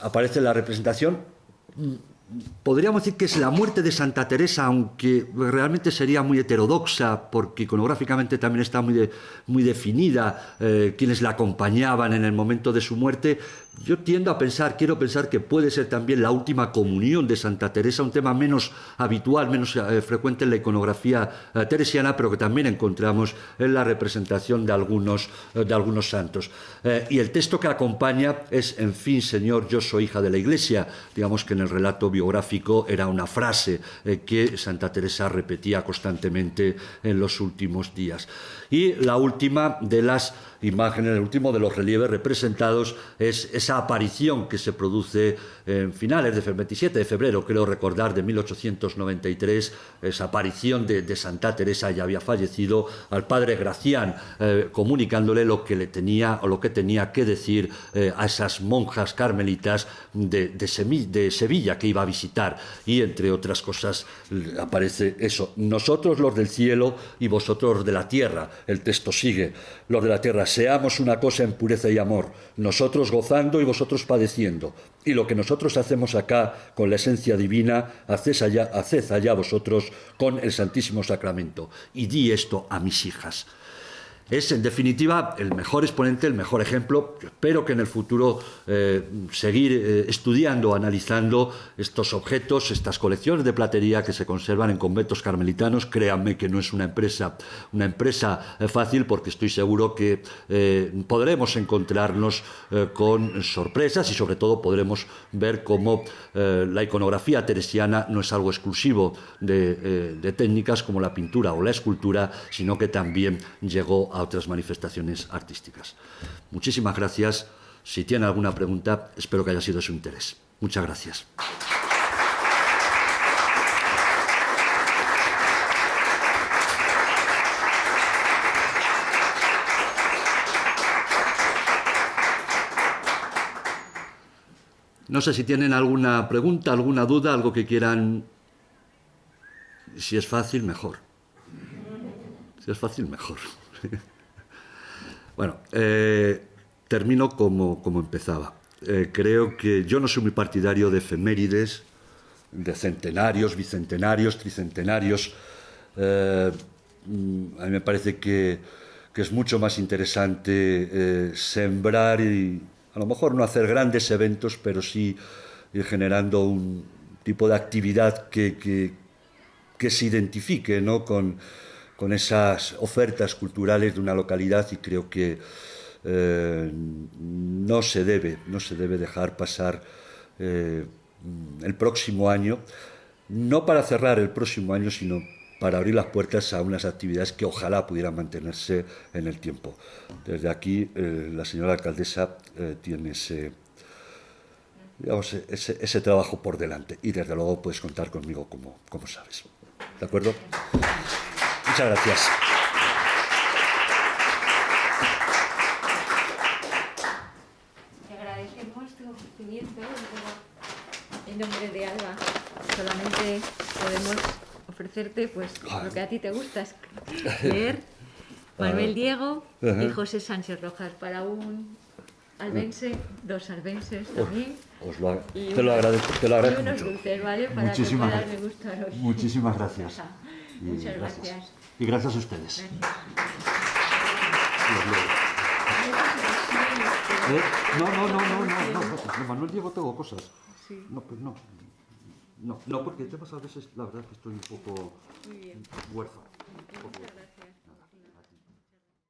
aparece en la representación. Podríamos decir que es la muerte de Santa Teresa, aunque realmente sería muy heterodoxa, porque iconográficamente también está muy definida quienes la acompañaban en el momento de su muerte. Yo quiero pensar que puede ser también la última comunión de Santa Teresa, un tema menos habitual, menos frecuente en la iconografía teresiana, pero que también encontramos en la representación de algunos santos. Y el texto que acompaña es: en fin, Señor, yo soy hija de la Iglesia. Digamos que en el relato biográfico era una frase que Santa Teresa repetía constantemente en los últimos días. Y la última de las imágenes, el último de los relieves representados, es esa aparición que se produce en finales del 27 de febrero, creo recordar, de 1893, esa aparición de Santa Teresa, ya había fallecido, al padre Gracián, comunicándole lo que le tenía o lo que tenía que decir a esas monjas carmelitas de Sevilla que iba a visitar. Y entre otras cosas aparece eso: nosotros los del cielo y vosotros los de la tierra. El texto sigue: los de la tierra, seamos una cosa en pureza y amor, nosotros gozando y vosotros padeciendo, y lo que nosotros hacemos acá con la esencia divina, haced allá vosotros con el Santísimo Sacramento, y di esto a mis hijas. Es, en definitiva, el mejor exponente, el mejor ejemplo. Yo espero que en el futuro seguir estudiando, analizando estos objetos, estas colecciones de platería que se conservan en conventos carmelitanos. Créanme que no es una empresa fácil, porque estoy seguro que podremos encontrarnos con sorpresas, y sobre todo podremos ver cómo la iconografía teresiana no es algo exclusivo de técnicas como la pintura o la escultura, sino que también llegó a otras manifestaciones artísticas. Muchísimas gracias. Si tienen alguna pregunta, espero que haya sido de su interés. Muchas gracias. No sé si tienen alguna pregunta, alguna duda, algo que quieran. Si es fácil, mejor. Si es fácil, mejor. Bueno, termino como empezaba. Creo que yo no soy muy partidario de efemérides, de centenarios, bicentenarios, tricentenarios. A mí me parece que es mucho más interesante sembrar y a lo mejor no hacer grandes eventos, pero sí ir generando un tipo de actividad que se identifique, ¿no?, con esas ofertas culturales de una localidad, y creo que no se debe dejar pasar el próximo año, no para cerrar el próximo año, sino para abrir las puertas a unas actividades que ojalá pudieran mantenerse en el tiempo. Desde aquí, la señora alcaldesa tiene ese trabajo por delante, y desde luego puedes contar conmigo, como sabes. ¿De acuerdo? Muchas gracias. Te agradecemos tu ofrecimiento en nombre de Alba. Solamente podemos ofrecerte pues lo que a ti te gusta, es leer Manuel Diego y José Sánchez Rojas, para un albense, dos albenses también. Te lo agradezco y unos mucho. Dulces, ¿vale? Para Muchísimas que puedas degustaros. Muchísimas gracias. Muchas gracias. Y gracias a ustedes. No, Manuel Diego tengo cosas. Sí. No, pues no. No, porque temas a veces la verdad que estoy un poco huérfano.